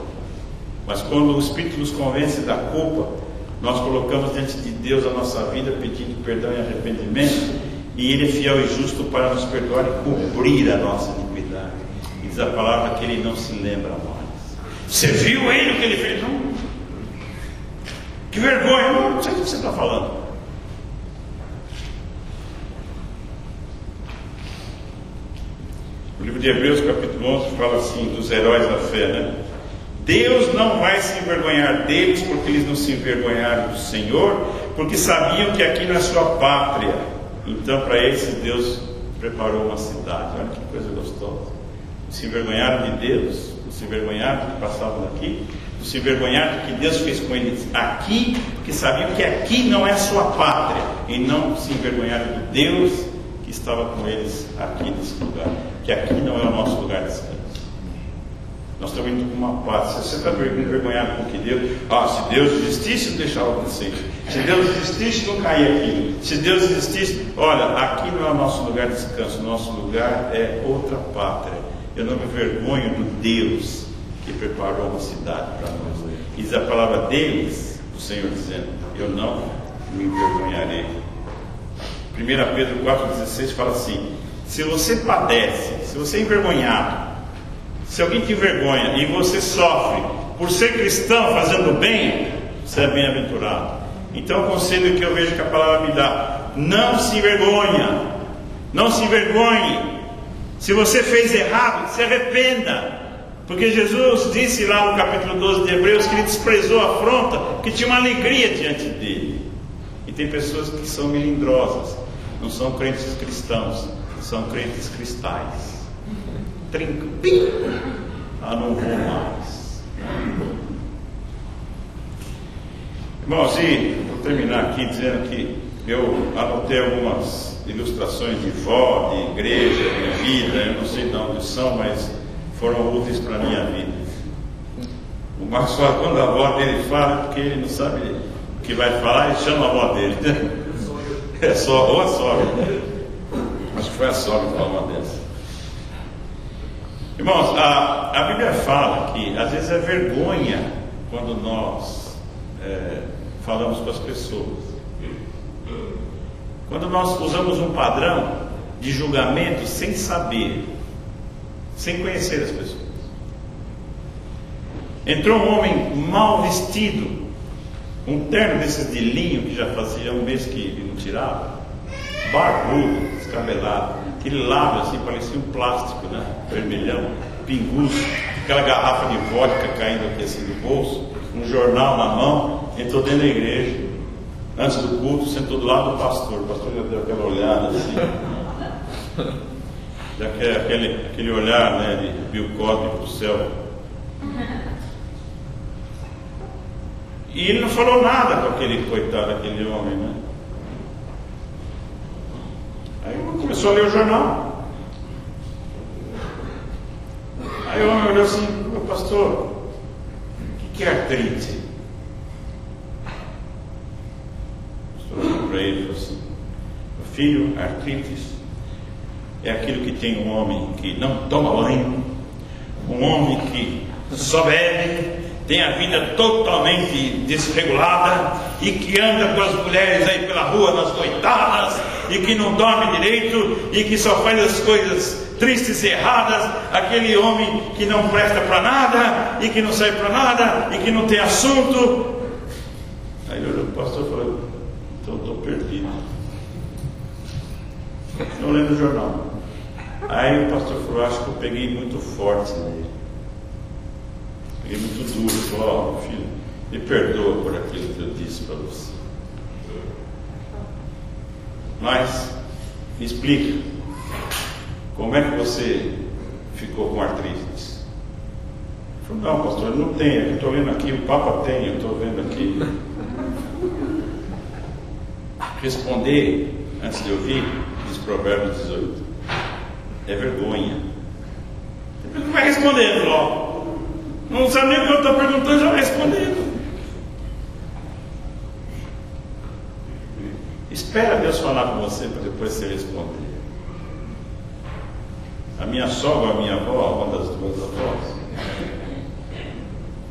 mas quando o Espírito nos convence da culpa, nós colocamos diante de Deus a nossa vida, pedindo perdão e arrependimento, e Ele é fiel e justo para nos perdoar e cobrir a nossa iniquidade. E diz a palavra que Ele não se lembra mais. Você viu Ele, o que Ele fez? Não. Que vergonha! Não sei o que você está falando. O livro de Hebreus, capítulo 11, fala assim, dos heróis da fé, né? Deus não vai se envergonhar deles, porque eles não se envergonharam do Senhor, porque sabiam que aqui não é sua pátria. Então, para eles, Deus preparou uma cidade. Olha que coisa gostosa. Se envergonharam de Deus, se envergonharam do que passavam daqui, se envergonharam do que Deus fez com eles aqui, porque sabiam que aqui não é sua pátria, e não se envergonharam do Deus que estava com eles aqui nesse lugar, que aqui não é o nosso lugar de descanso. Nós estamos indo com uma paz. Se você está envergonhado com o que Deus, se Deus existisse, não deixava acontecer. Se Deus existisse, não caía aquilo. Se Deus existisse, olha, aqui não é o nosso lugar de descanso, o nosso lugar é outra pátria. Eu não me vergonho do Deus que preparou uma cidade para nós. E diz a palavra deles, o Senhor dizendo, eu não me envergonharei. 1 Pedro 4,16 fala assim: se você padece, se você é envergonhado, se alguém te envergonha e você sofre por ser cristão fazendo bem, você é bem-aventurado. Então o conselho que eu vejo que a palavra me dá: não se envergonha, não se envergonhe. Se você fez errado, se arrependa, porque Jesus disse lá no capítulo 12 de Hebreus que Ele desprezou a afronta, que tinha uma alegria diante dele. E tem pessoas que são melindrosas, não são crentes cristãos, são crentes cristais. Trinca, não vou mais. Irmãos, e vou terminar aqui dizendo que eu anotei algumas ilustrações de vó, de igreja, de vida. Eu não sei de onde são, mas foram úteis para a minha vida. O Marcos fala, quando a avó dele fala, porque ele não sabe o que vai falar, ele chama a avó dele. É só, ou a sogra. Acho que foi a sogra que falou uma dessas. Irmãos, a Bíblia fala que às vezes é vergonha quando nós falamos com as pessoas. Quando nós usamos um padrão de julgamento sem saber, sem conhecer as pessoas. Entrou um homem mal vestido, um terno desses de linho que já fazia um mês que ele não tirava, barbudo, descabelado, aquele lábio assim parecia um plástico, né? Vermelhão, pinguço, aquela garrafa de vodka caindo aqui assim do bolso, um jornal na mão, entrou dentro da igreja. Antes do culto, sentou do lado do pastor. O pastor já deu aquela olhada assim, já que é aquele olhar, né, de Bill Cosby para o céu. E ele não falou nada com aquele coitado, aquele homem, né? Aí começou a ler o jornal. Aí o homem olhou assim: meu pastor, o que é artrite? O pastor olhou para ele e falou assim: meu filho, artrite é aquilo que tem um homem que não toma banho, um homem que só bebe, tem a vida totalmente desregulada e que anda com as mulheres aí pela rua nas noitadas e que não dorme direito e que só faz as coisas tristes e erradas, aquele homem que não presta para nada e que não serve para nada e que não tem assunto. Aí ele olhou para o pastor e falou: então eu estou perdido, não lendo o jornal. Aí o pastor falou: acho que eu peguei muito forte nele, peguei muito duro. Ele falou: ó, filho, me perdoa por aquilo que eu disse para você, mas me explica, como é que você ficou com artrite? Falei, não, pastor, não tem, eu estou lendo aqui, o Papa tem, eu estou vendo aqui. Responder, antes de ouvir, diz Provérbios 18, é vergonha. Você vai respondendo logo. Não sabe nem o que eu estou perguntando, já vai respondendo. Espera Deus falar com você para depois você responder. A minha sogra, a minha avó, uma das duas avós,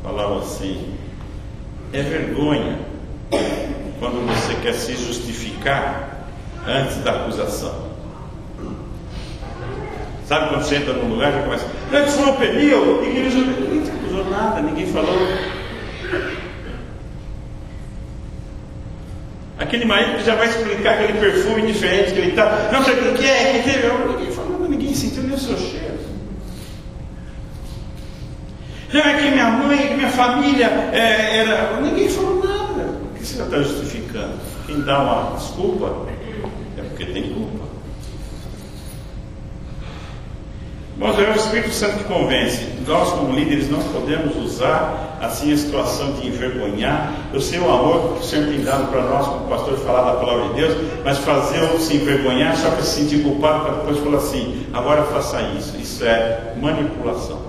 falava assim: é vergonha quando você quer se justificar antes da acusação. Sabe quando você entra num lugar e já começa: não, isso foi opinião, ninguém te acusou nada, ninguém falou. Aquele marido que já vai explicar aquele perfume diferente que ele está, não sei o que é, que teve, ninguém falou nada, ninguém sentiu nem o seu cheiro. Não, é que minha mãe, que minha família era. Ninguém falou nada. Por que você já está justificando? Quem dá uma desculpa é porque tem culpa. Mas é o Espírito Santo que convence. Nós, como líderes, não podemos usar assim a situação de envergonhar. Eu sei o amor que o Senhor tem dado para nós, como o pastor falar da palavra de Deus, mas fazer o se envergonhar só para se sentir culpado, para depois falar assim: agora faça isso. Isso é manipulação.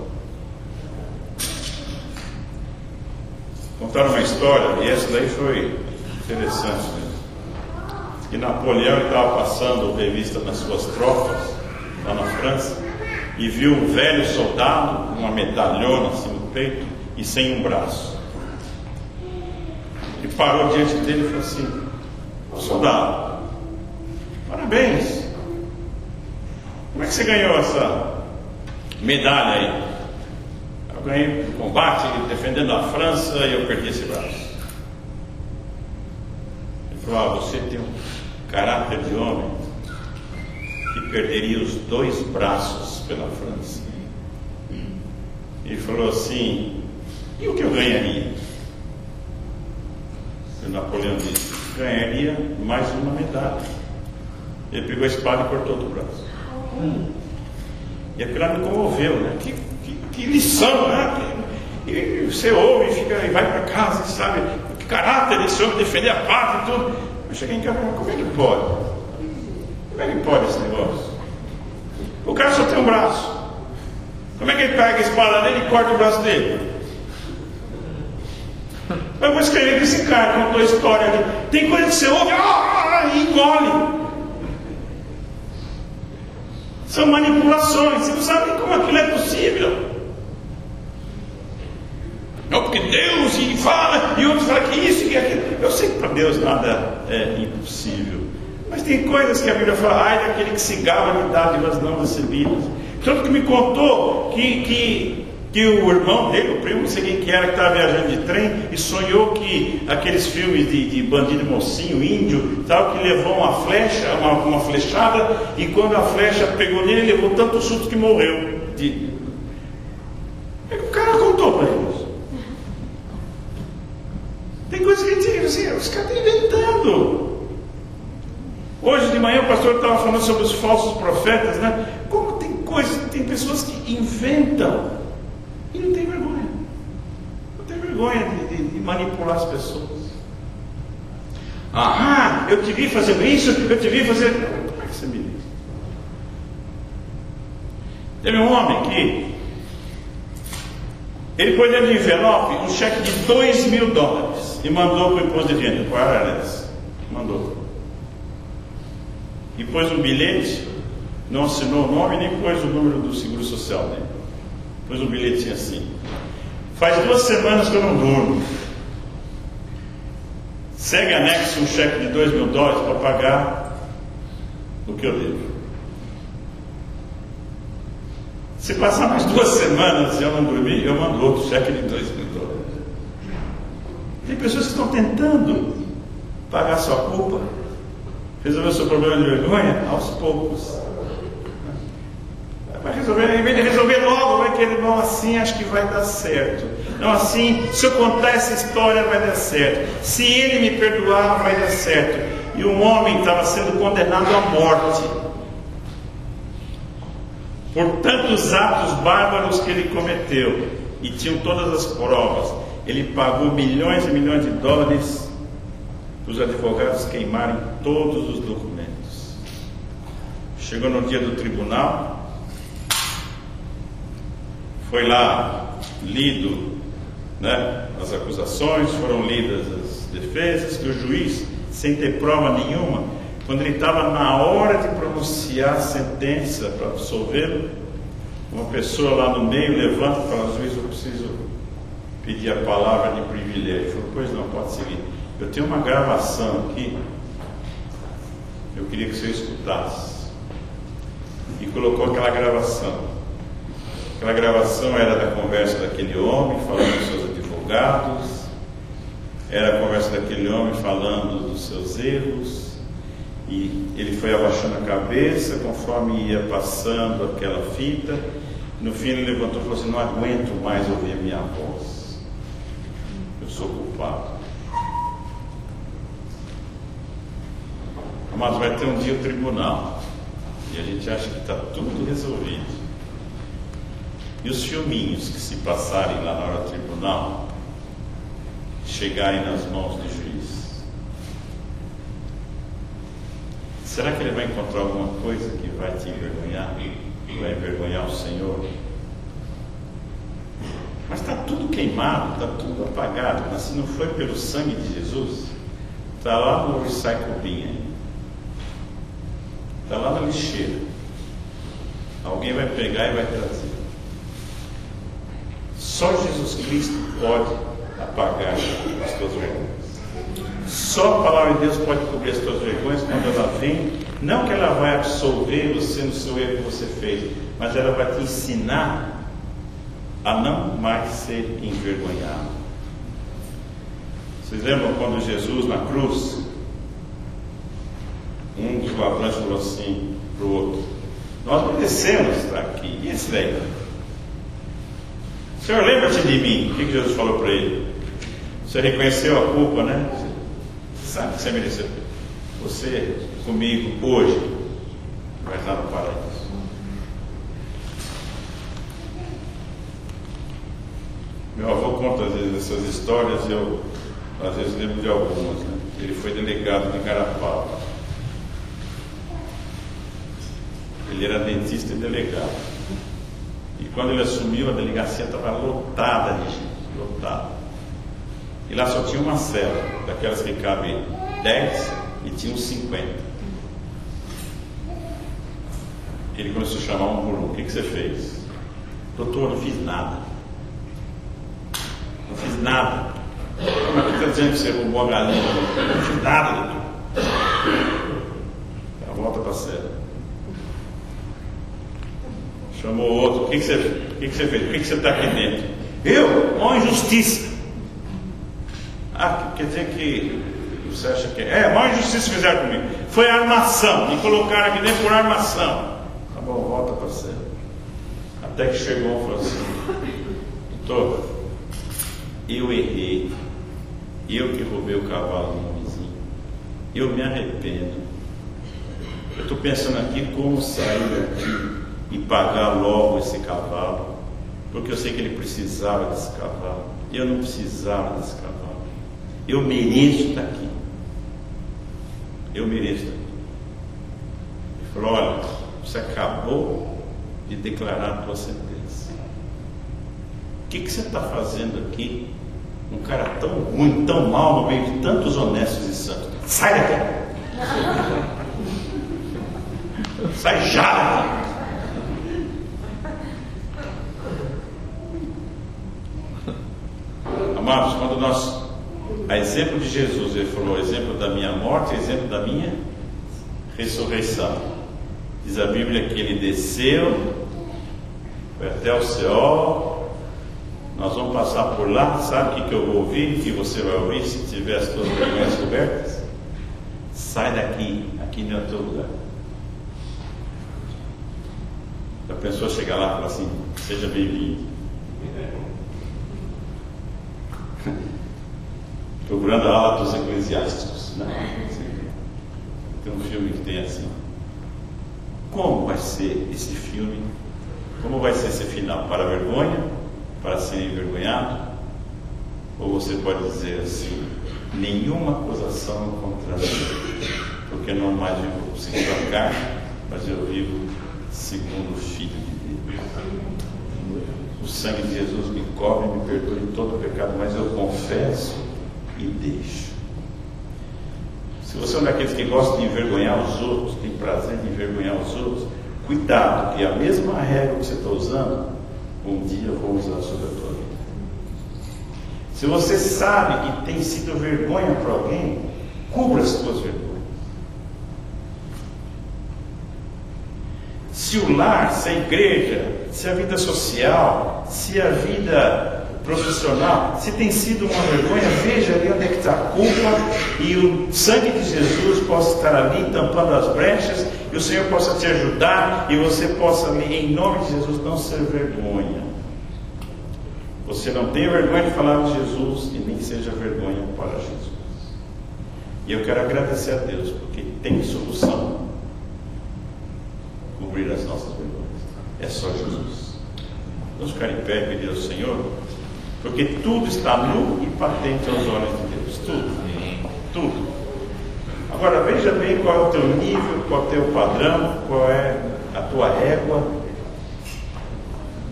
Contaram uma história, e essa daí foi interessante, né? Que Napoleão estava passando revista nas suas tropas, lá na França, e viu um velho soldado, uma medalhona assim no peito e sem um braço. E parou diante dele e falou assim: ô soldado, parabéns, como é que você ganhou essa medalha aí? Eu ganhei no combate, defendendo a França, e eu perdi esse braço. Ele falou: você tem um caráter de homem que perderia os 2 braços pela França. Ele falou assim: e o que eu ganharia? O Napoleão disse: ganharia mais uma medalha. Ele pegou a espada e cortou outro braço. E aquilo lá me comoveu, né? Que lição, né? E você ouve e vai para casa, sabe? Que caráter desse homem, defender a paz e tudo. Eu cheguei em casa: como é que pode? Como é que pode esse negócio? O cara só tem um braço. Como é que ele pega a espada dele e corta o braço dele? Eu vou escrever desse cara, contou a história ali. Tem coisa que você ouve e engole. São manipulações. Você não sabe como aquilo é possível. Não, porque Deus e fala, e outros falam que isso e aquilo. Eu sei que para Deus nada é impossível. Mas tem coisas que a Bíblia fala: ai daquele que se gaba de dádivas não recebidas. Tanto que me contou que o irmão dele, o primo, não sei quem que era, que estava viajando de trem e sonhou que aqueles filmes de bandido mocinho, índio, tal, que levou uma flecha, uma flechada, e quando a flecha pegou nele, ele levou tanto susto que morreu. É que o cara contou para eles. Tem coisas que a gente diz assim: os caras estão inventando. Hoje de manhã o pastor estava falando sobre os falsos profetas, né? Como tem coisas, tem pessoas que inventam e não tem vergonha. Não tem vergonha de manipular as pessoas. Eu te vi fazendo isso, eu te vi fazendo. Como é que você me diz? Teve um homem que ele pôs dentro de envelope um cheque de $2.000 e mandou para o imposto de renda, para a IRS. Mandou. E pôs um bilhete, não assinou o nome, nem pôs o número do seguro social dele. Pôs um bilhetinho assim: faz 2 semanas que eu não durmo. Segue anexo um cheque de $2.000 para pagar o que eu devo. Se passar mais 2 semanas e eu não dormir, eu mando outro cheque de $2.000. Tem pessoas que estão tentando pagar sua culpa, resolver o seu problema de vergonha aos poucos. Vai resolver, em vez de resolver logo, vai querer: não, assim acho que vai dar certo. Não, assim, se eu contar essa história vai dar certo. Se ele me perdoar, vai dar certo. E um homem estava sendo condenado à morte por tantos atos bárbaros que ele cometeu. e tinham todas as provas. Ele pagou milhões e milhões de dólares para os advogados queimarem todos os documentos. Chegou no dia do tribunal, foi lá lido, as acusações, foram lidas as defesas, que o juiz, sem ter prova nenhuma, quando ele estava na hora de pronunciar a sentença para absolvê-lo, uma pessoa lá no meio levanta e fala: juiz, eu preciso pedir a palavra de privilégio. Ele falou: pois não, pode seguir. Eu tenho uma gravação aqui, eu queria que você escutasse. E colocou aquela gravação. Aquela gravação era da conversa daquele homem falando dos seus advogados, era a conversa daquele homem falando dos seus erros, e ele foi abaixando a cabeça conforme ia passando aquela fita. No fim ele levantou e falou assim: não aguento mais ouvir a minha voz, eu sou culpado. Mas vai ter um dia o tribunal, e a gente acha que está tudo resolvido. E os filminhos que se passarem lá na hora do tribunal chegarem nas mãos do juiz, será que ele vai encontrar alguma coisa que vai te envergonhar? Vai envergonhar o Senhor? Mas está tudo queimado, está tudo apagado. Mas se não foi pelo sangue de Jesus, está lá no recycle bin ainda, está lá na lixeira. Alguém vai pegar e vai trazer. Só Jesus Cristo pode apagar as tuas vergonhas. Só a palavra de Deus pode cobrir as tuas vergonhas quando ela vem. Não que ela vai absolver você no seu erro que você fez, mas ela vai te ensinar a não mais ser envergonhado. Vocês lembram quando Jesus na cruz, um dos ladrões falou assim para o outro: nós merecemos estar aqui, e esse daí? Senhor, lembra-te de mim. O que Jesus falou para ele? Você reconheceu a culpa, né? Você sabe que você mereceu. Você comigo hoje vai estar no paraíso. Meu avô conta às vezes essas histórias, eu às vezes lembro de algumas, né? Ele foi delegado de Garapava. Ele era dentista e delegado. E quando ele assumiu, a delegacia estava lotada de gente, lotada. E lá só tinha uma cela, daquelas que cabem 10 e tinham 50. Ele começou a chamar um por um: o que você fez? Doutor, não fiz nada. Não fiz nada. Como é que está dizendo que você roubou a galinha? Não fiz nada, doutor. Volta para a cela. Chamou outro: o que você fez? Por que você está aqui dentro? Eu? Uma injustiça. Ah, quer dizer que você acha que uma injustiça fizeram comigo. Foi armação, me colocaram aqui dentro por armação. Tá bom, volta para a cela. Até que chegou um e falou assim: doutor, eu errei, eu que roubei o cavalo do meu vizinho, eu me arrependo. Eu estou pensando aqui como sair daqui e pagar logo esse cavalo, porque eu sei que ele precisava desse cavalo, e eu não precisava desse cavalo. Eu mereço estar aqui. Eu mereço estar aqui. Ele falou: olha, você acabou de declarar a tua sentença. O que você está fazendo aqui? Um cara tão ruim, tão mal, no meio de tantos honestos e santos. Sai daqui! Sai já daqui! Amados, quando nós, a exemplo de Jesus, ele falou: exemplo da minha morte, exemplo da minha ressurreição. Diz a Bíblia que ele desceu, foi até o céu. Nós vamos passar por lá. Sabe o que eu vou ouvir? Que você vai ouvir se tiver as tuas vergonhas cobertas? Sai daqui, aqui não é o teu lugar. A pessoa chega lá e fala assim: seja bem-vindo. Procurando a aula dos eclesiásticos, né? Tem um filme que tem assim. Como vai ser esse filme? Como vai ser esse final? Para a vergonha para ser envergonhado? Ou você pode dizer assim: nenhuma acusação contra mim, porque não mais vivo segundo a carne, mas eu vivo segundo o Filho de Deus. O sangue de Jesus me cobre e me perdoa de todo pecado, mas eu confesso e deixo. Se você é um daqueles que gosta de envergonhar os outros, tem prazer de envergonhar os outros, cuidado, que a mesma regra que você está usando, um dia eu vou usar sobre a tua vida. Se você sabe que tem sido vergonha para alguém, cubra as tuas vergonhas. Se o lar, se a igreja, se a vida social, se a vida profissional, se tem sido uma vergonha, veja ali onde é que está a culpa, e o sangue de Jesus possa estar ali tampando as brechas, e o Senhor possa te ajudar, e você possa, em nome de Jesus, não ser vergonha. Você não tenha vergonha de falar de Jesus, e nem seja vergonha para Jesus. E eu quero agradecer a Deus, porque tem solução cobrir as nossas vergonhas. É só Jesus. Vamos ficar em pé e pedir ao Senhor, porque tudo está nu e patente aos olhos de Deus. Tudo. Agora veja bem qual é o teu nível, qual é o teu padrão, qual é a tua régua,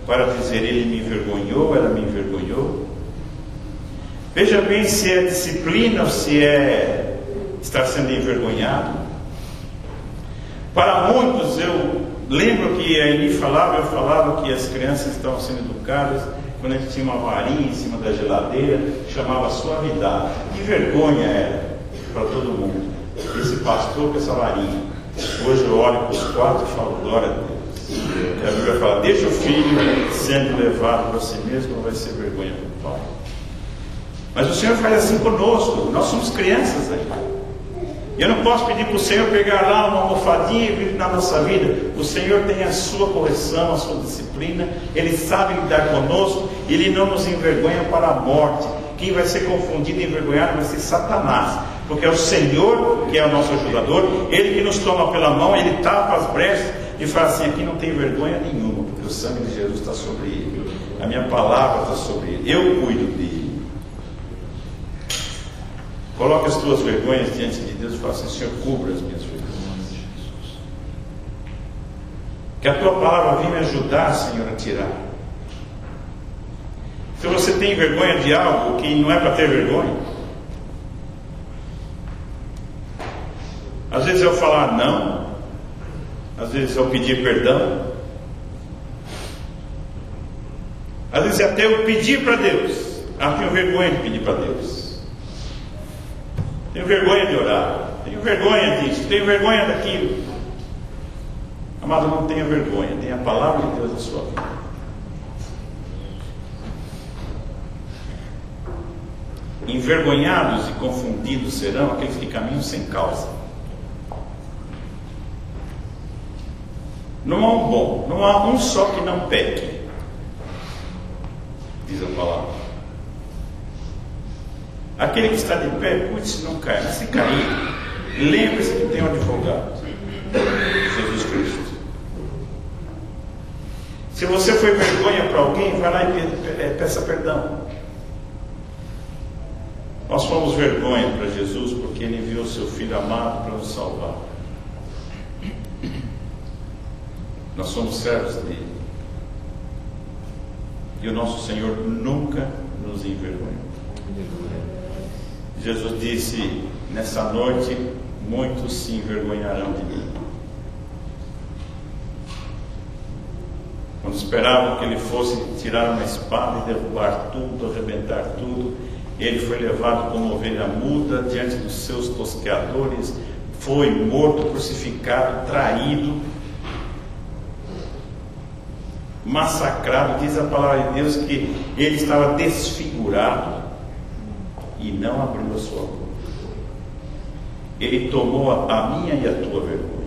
para dizer: ele me envergonhou, ela me envergonhou. Veja bem se é disciplina ou se é estar sendo envergonhado. Para muitos, eu lembro que a Eli falava, eu falava que as crianças estavam sendo educadas quando a gente tinha uma varinha em cima da geladeira, chamava suavidade. Que vergonha era para todo mundo esse pastor com essa varinha. Hoje eu olho para os quatro e falo: glória a Deus. E a Bíblia fala: deixa o filho sendo levado para si mesmo, não vai ser vergonha para o pai. Mas o Senhor faz assim conosco, nós somos crianças ainda. Eu não posso pedir para o Senhor pegar lá uma almofadinha e vir na nossa vida. O Senhor tem a sua correção, a sua disciplina. Ele sabe lidar conosco. Ele não nos envergonha para a morte. Quem vai ser confundido e envergonhado vai ser Satanás, porque é o Senhor que é o nosso ajudador. Ele que nos toma pela mão, ele tapa as brechas e fala assim: aqui não tem vergonha nenhuma, porque o sangue de Jesus está sobre ele, a minha palavra está sobre ele, eu cuido dele. Coloque as tuas vergonhas diante de Deus e fala assim: Senhor, cubra as minhas vergonhas, Jesus. Que a tua palavra venha me ajudar, Senhor, a tirar. Se você tem vergonha de algo que não é para ter vergonha, às vezes é eu falar não, às vezes é eu pedir perdão, às vezes é até eu pedir para Deus. Tenho vergonha de pedir para Deus. Tenho vergonha de orar, tenho vergonha disso, tenho vergonha daquilo. Amado, não tenha vergonha, tenha a palavra de Deus na sua vida. Envergonhados e confundidos serão aqueles que caminham sem causa. Não há um bom, não há um só que não peque, diz a palavra. Aquele que está de pé, cuide-se não caia. Mas se cair, lembre-se que tem um advogado, Jesus Cristo. Se você foi vergonha para alguém, vai lá e peça perdão. Nós fomos vergonha para Jesus porque Ele enviou o seu Filho amado para nos salvar. Nós somos servos dele. E o nosso Senhor nunca nos envergonhou. Jesus disse: nessa noite muitos se envergonharão de mim. Quando esperavam que ele fosse tirar uma espada e derrubar tudo, arrebentar tudo, ele foi levado como ovelha muda diante dos seus tosqueadores, foi morto, crucificado, traído, massacrado. Diz a palavra de Deus que ele estava desfigurado e não abriu a sua boca. Ele tomou a minha e a tua vergonha.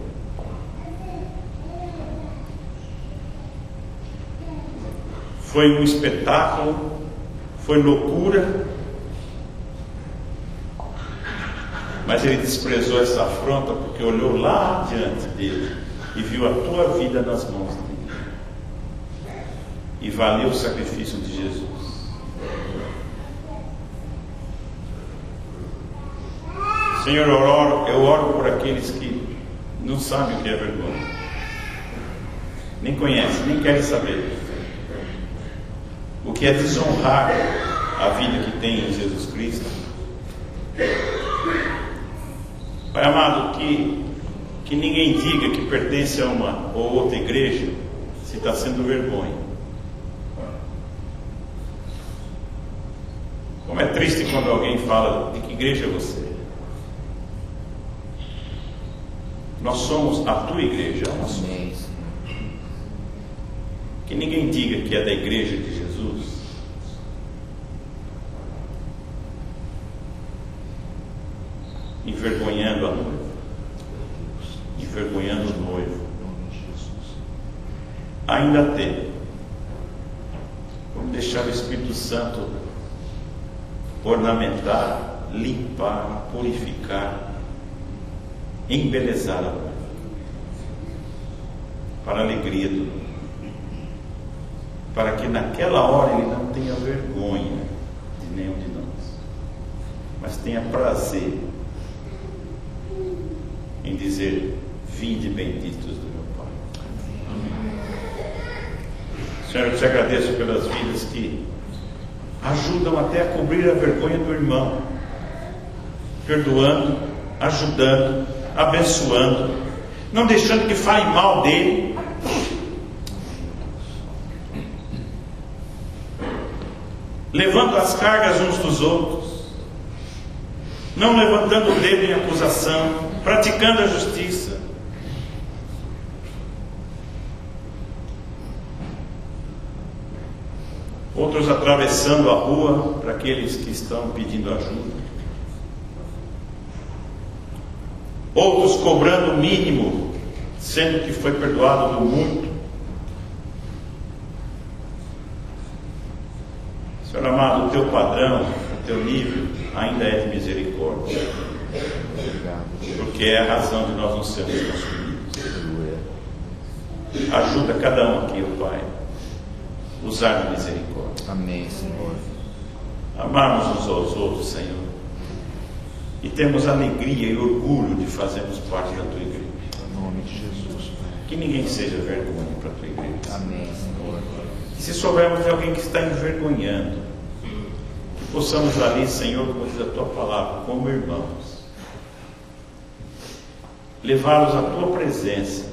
Foi um espetáculo, foi loucura, mas ele desprezou essa afronta porque olhou lá diante dele e viu a tua vida nas mãos dele. e valeu o sacrifício de Jesus. Senhor, eu oro por aqueles que não sabem o que é vergonha, nem conhecem, nem querem saber o que é desonrar a vida que tem em Jesus Cristo. Pai amado, que ninguém diga que pertence a uma ou outra igreja se está sendo vergonha. Como é triste quando alguém fala: de que igreja é você? Nós somos a tua igreja, Amém. que ninguém diga que é da igreja de Jesus. Envergonhando a noiva, envergonhando o noivo. Ainda tem. Vamos deixar o Espírito Santo ornamentar, limpar, purificar, embelezar a noiva, para a alegria do noivo, para que naquela hora ele não tenha vergonha de nenhum de nós, mas tenha prazer em dizer: vinde benditos do meu Pai. Senhor, eu te agradeço pelas vidas que ajudam até a cobrir a vergonha do irmão, perdoando, ajudando, abençoando, não deixando que fale mal dele, levando as cargas uns dos outros, não levantando o dedo em acusação, praticando a justiça. Outros atravessando a rua para aqueles que estão pedindo ajuda. Outros cobrando o mínimo, sendo que foi perdoado do muito. Senhor amado, o teu padrão, o teu nível ainda é de misericórdia, porque é a razão de nós não sermos consumidos. Ajuda cada um aqui, ó Pai, usar de misericórdia. Amém, Senhor. Amarmos uns aos outros, Senhor, e temos alegria e orgulho de fazermos parte da tua igreja. Em nome de Jesus, Pai. Que ninguém seja vergonha para a tua igreja. Amém, Senhor. E se soubermos de alguém que está envergonhando, que possamos ali, Senhor, como diz a tua palavra, como irmãos, levá-los à tua presença,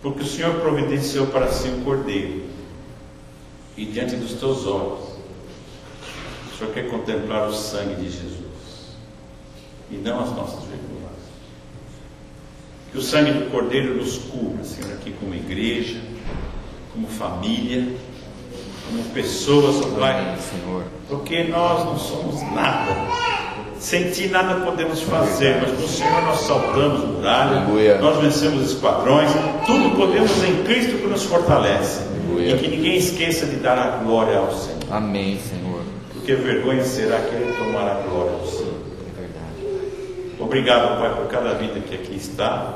porque o Senhor providenciou para si um cordeiro, e diante dos teus olhos o Senhor quer contemplar o sangue de Jesus e não as nossas vergonhas. Que o sangue do cordeiro nos cubra, Senhor, aqui como igreja, como família, como pessoas, ó Pai. Amém, Senhor. Porque nós não somos nada, sem Ti nada podemos fazer, mas com o Senhor nós saltamos muralha, Aleluia. nós vencemos esquadrões, tudo podemos em Cristo que nos fortalece. Aleluia. E que ninguém esqueça de dar a glória ao Senhor, Amém, Senhor. porque vergonha será querer tomar a glória ao Senhor. É verdade. Obrigado, Pai, por cada vida que aqui está.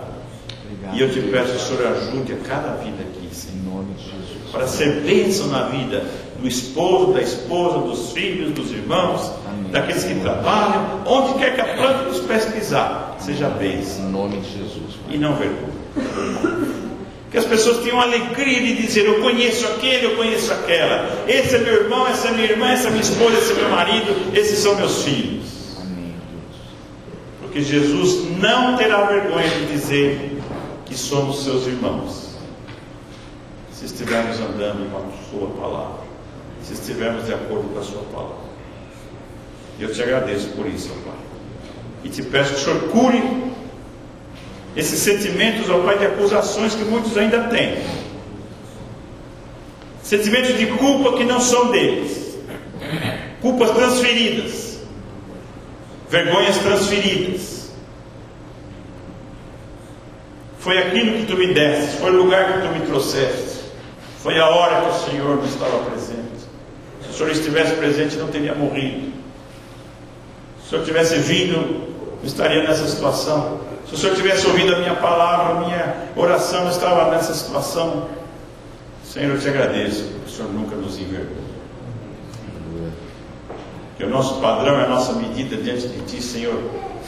Obrigado. E eu te peço, Senhor, ajude a cada vida aqui, Senhor, Em nome de Jesus. para ser bênção na vida do esposo, da esposa, dos filhos, dos irmãos, Amém. daqueles que trabalham, onde quer que a planta dos pés pisar, seja bênção Em nome de Jesus, Pai. e não vergonha. Que as pessoas tenham alegria de dizer: eu conheço aquele, eu conheço aquela, esse é meu irmão, essa é minha irmã, essa é minha esposa, esse é meu marido, esses são meus filhos. Amém, Deus. Porque Jesus não terá vergonha de dizer que somos seus irmãos, se estivermos andando com a sua palavra, se estivermos de acordo com a sua palavra. E eu te agradeço por isso, ó Pai, e te peço que o Senhor cure esses sentimentos, ó Pai, de acusações que muitos ainda têm, sentimentos de culpa que não são deles, culpas transferidas, vergonhas transferidas. Foi aquilo que tu me deste, foi o lugar que tu me trouxeste, foi a hora que o Senhor não estava presente. Se o Senhor estivesse presente, não teria morrido. Se o Senhor tivesse vindo, não estaria nessa situação. Se o Senhor tivesse ouvido a minha palavra, a minha oração, não estava nessa situação. Senhor, eu te agradeço, porque o Senhor nunca nos envergonha. Que o nosso padrão e a nossa medida diante de Ti, Senhor,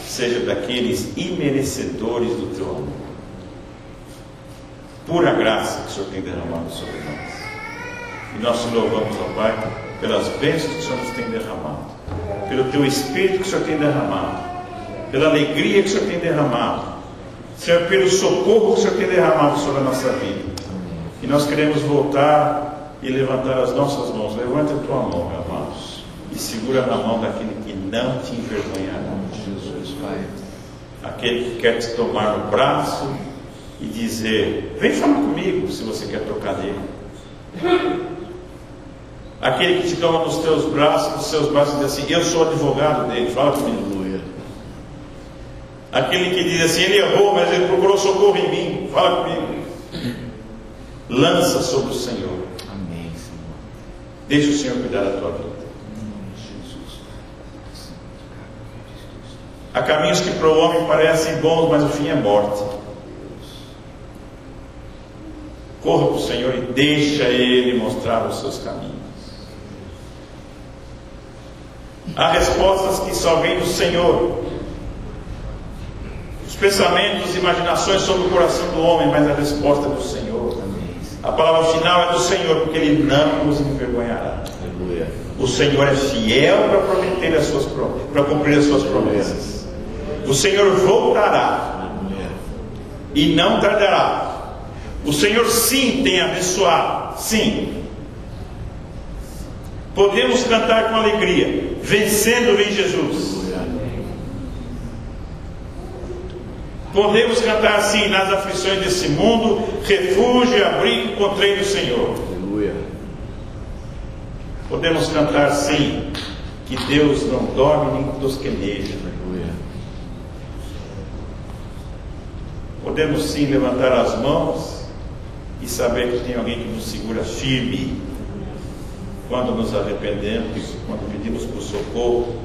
seja daqueles imerecedores do Teu amor. Pura graça que o Senhor tem derramado sobre nós. E nós te louvamos, ó Pai, pelas bênçãos que o Senhor nos tem derramado, pelo Teu Espírito que o Senhor tem derramado, pela alegria que o Senhor tem derramado, Senhor, pelo socorro que o Senhor tem derramado sobre a nossa vida. E nós queremos voltar e levantar as nossas mãos. Levanta a tua mão, meu amado, e segura na mão daquele que não te envergonhará. Jesus, Pai. Aquele que quer te tomar no braço e dizer: vem falar comigo, se você quer tocar nele. Aquele que te toma nos teus braços, nos seus braços, e diz assim: eu sou advogado dele, fala comigo. Aquele que diz assim: ele errou, mas ele procurou socorro em mim, fala comigo. Lança sobre o Senhor. Amém, Senhor. Deixa o Senhor cuidar da tua vida. Há caminhos que para o homem parecem bons, mas o fim é morte. Corra para o Senhor e deixa Ele mostrar os seus caminhos. Há respostas que só vêm do Senhor. Os pensamentos e imaginações sobre o coração do homem, mas a resposta é do Senhor. A palavra final é do Senhor, porque Ele não nos envergonhará. Aleluia. O Senhor é fiel para prometer as suas promessas, para cumprir as suas promessas. O Senhor voltará. Aleluia. E não tardará. O Senhor sim tem abençoado. Sim. Podemos cantar com alegria, vencendo em Jesus. Podemos cantar assim: nas aflições desse mundo, refúgio e abrigo encontrei no Senhor. Aleluia. Podemos cantar sim, que Deus não dorme nem tosqueneja. Aleluia. Podemos sim levantar as mãos e saber que tem alguém que nos segura firme quando nos arrependemos, quando pedimos por socorro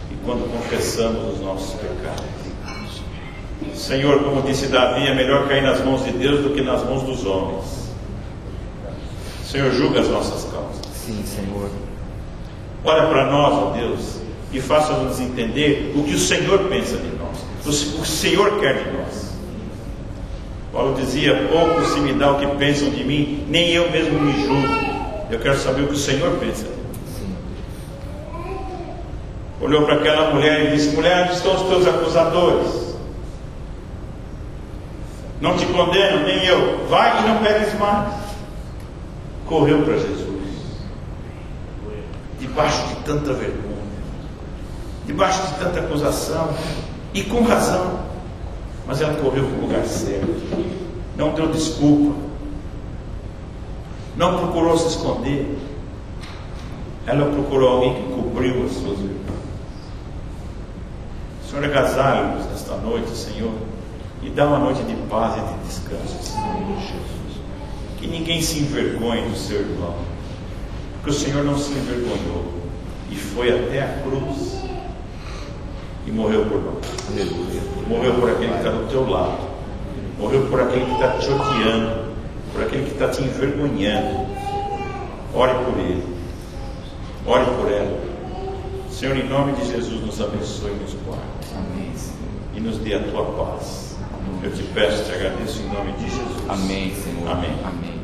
e quando confessamos os nossos pecados. Senhor, como disse Davi, é melhor cair nas mãos de Deus do que nas mãos dos homens. Senhor, julga as nossas causas. Sim, Senhor. Olha para nós, ó Deus, e faça-nos entender o que o Senhor pensa de nós, o que o Senhor quer de nós. Paulo dizia: pouco se me dá o que pensam de mim, nem eu mesmo me julgo. Eu quero saber o que o Senhor pensa de mim. Olhou para aquela mulher e disse: mulher, onde estão os teus acusadores? Não te condeno, nem eu. Vai e não pegues mais. Correu para Jesus, debaixo de tanta vergonha, debaixo de tanta acusação, e com razão. Mas ela correu para o lugar certo, não deu desculpa, não procurou se esconder. Ela procurou alguém que cobriu as suas vergonhas. Senhor, agasalhe-nos nesta noite, Senhor, e dá uma noite de paz e de descanso, Senhor Jesus. Que ninguém se envergonhe do seu irmão, porque o Senhor não se envergonhou e foi até a cruz e morreu por nós. Aleluia. Morreu por aquele que está do teu lado, morreu por aquele que está te odiando, por aquele que está te envergonhando. Ore por ele, ore por ela. Senhor, em nome de Jesus, nos abençoe e nos guarde. Amém, Senhor. E nos dê a tua paz. Eu te peço, te agradeço em nome de Jesus. Amém, Senhor. Amém. Amém.